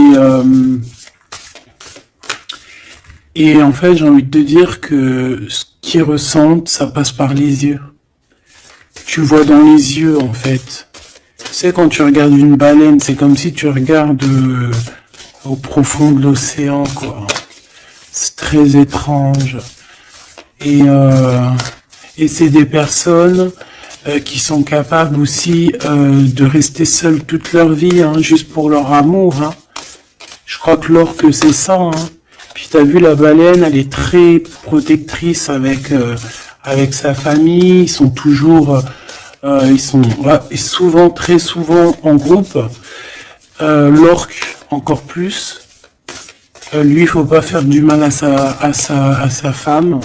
en fait, j'ai envie de te dire que ce qu'ils ressentent, ça passe par les yeux. Tu vois dans les yeux, en fait. Tu sais, quand tu regardes une baleine, c'est comme si tu regardes au profond de l'océan, quoi. C'est très étrange. Et c'est des personnes qui sont capables aussi de rester seules toute leur vie, hein, juste pour leur amour. Hein. Je crois que l'orque, c'est ça. Hein. Puis t'as vu, la baleine, elle est très protectrice avec sa famille. Ils sont toujours, souvent, très souvent en groupe. L'orque, encore plus. Lui, il faut pas faire du mal à sa femme.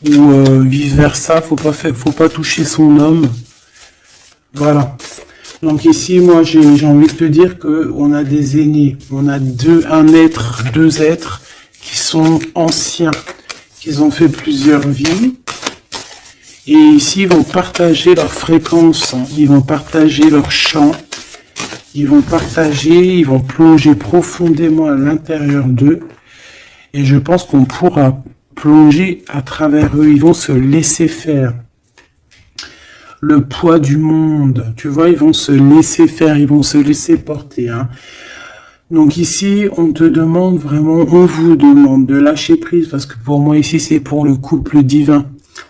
Ou vice versa, faut pas toucher son homme. Voilà. Donc ici, moi, j'ai envie de te dire que on a des aînés, on a deux êtres qui sont anciens, qui ont fait plusieurs vies, et ici ils vont partager leur fréquence, hein. Ils vont partager leur chant, ils vont plonger profondément à l'intérieur d'eux, et je pense qu'on pourra plonger à travers eux, ils vont se laisser faire. Le poids du monde, tu vois, ils vont se laisser faire, ils vont se laisser porter. Hein. Donc ici, on te demande vraiment, on vous demande de lâcher prise, parce que pour moi ici, c'est pour le couple divin.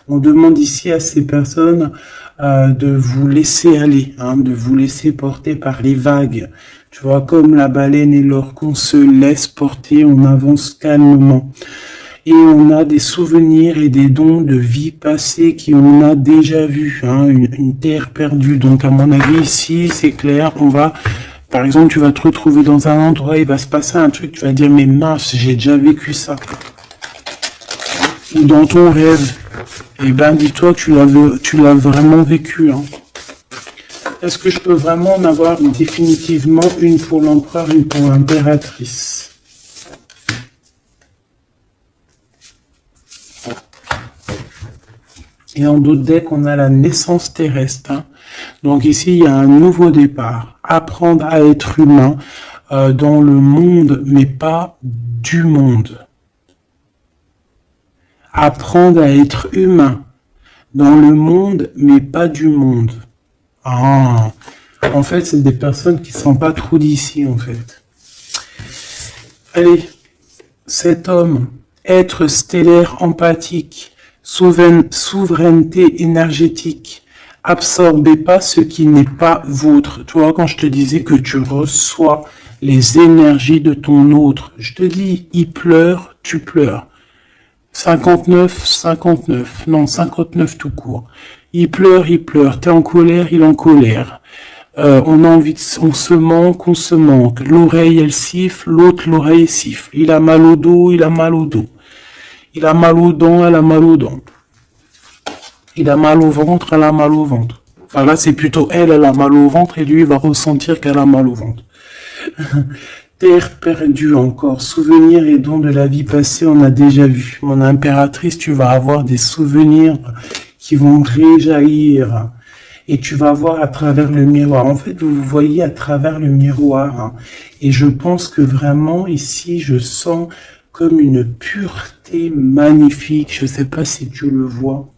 On demande ici à ces personnes de vous laisser aller, hein, de vous laisser porter par les vagues. Tu vois, comme la baleine et l'orque, on se laisse porter, on avance calmement. Et on a des souvenirs et des dons de vie passée qui on a déjà vu, hein, une terre perdue. Donc à mon avis ici, c'est clair, on va, par exemple, tu vas te retrouver dans un endroit, il va se passer un truc, tu vas dire mais mince, j'ai déjà vécu ça. Ou dans ton rêve, eh ben dis-toi que tu l'as vraiment vécu. Hein. Est-ce que je peux vraiment en avoir définitivement une pour l'empereur, une pour l'impératrice? Et en d'autres decks, on a la naissance terrestre. Hein. Donc ici, il y a un nouveau départ. Apprendre à être humain dans le monde, mais pas du monde. Apprendre à être humain dans le monde, mais pas du monde. Ah, en fait, c'est des personnes qui ne sont pas trop d'ici, en fait. Allez, cet homme, être stellaire empathique, souveraineté énergétique, absorbez pas ce qui n'est pas vôtre. Tu vois, quand je te disais que tu reçois les énergies de ton autre, je te dis, il pleure, tu pleures. 59, 59, non, 59 tout court. Il pleure, t'es en colère, il est en colère. On a envie on se manque. L'oreille, elle siffle, l'autre, l'oreille siffle. Il a mal au dos, il a mal au dos. Il a mal aux dents, elle a mal aux dents. Il a mal au ventre, elle a mal au ventre. Enfin là, c'est plutôt elle a mal au ventre et lui, il va ressentir qu'elle a mal au ventre. Terre perdue encore, souvenirs et dons de la vie passée, on a déjà vu. Mon impératrice, tu vas avoir des souvenirs qui vont réjaillir. Et tu vas voir à travers le miroir. En fait, vous voyez à travers le miroir. Hein. Et je pense que vraiment, ici, je sens comme une pureté magnifique. Je ne sais pas si tu le vois.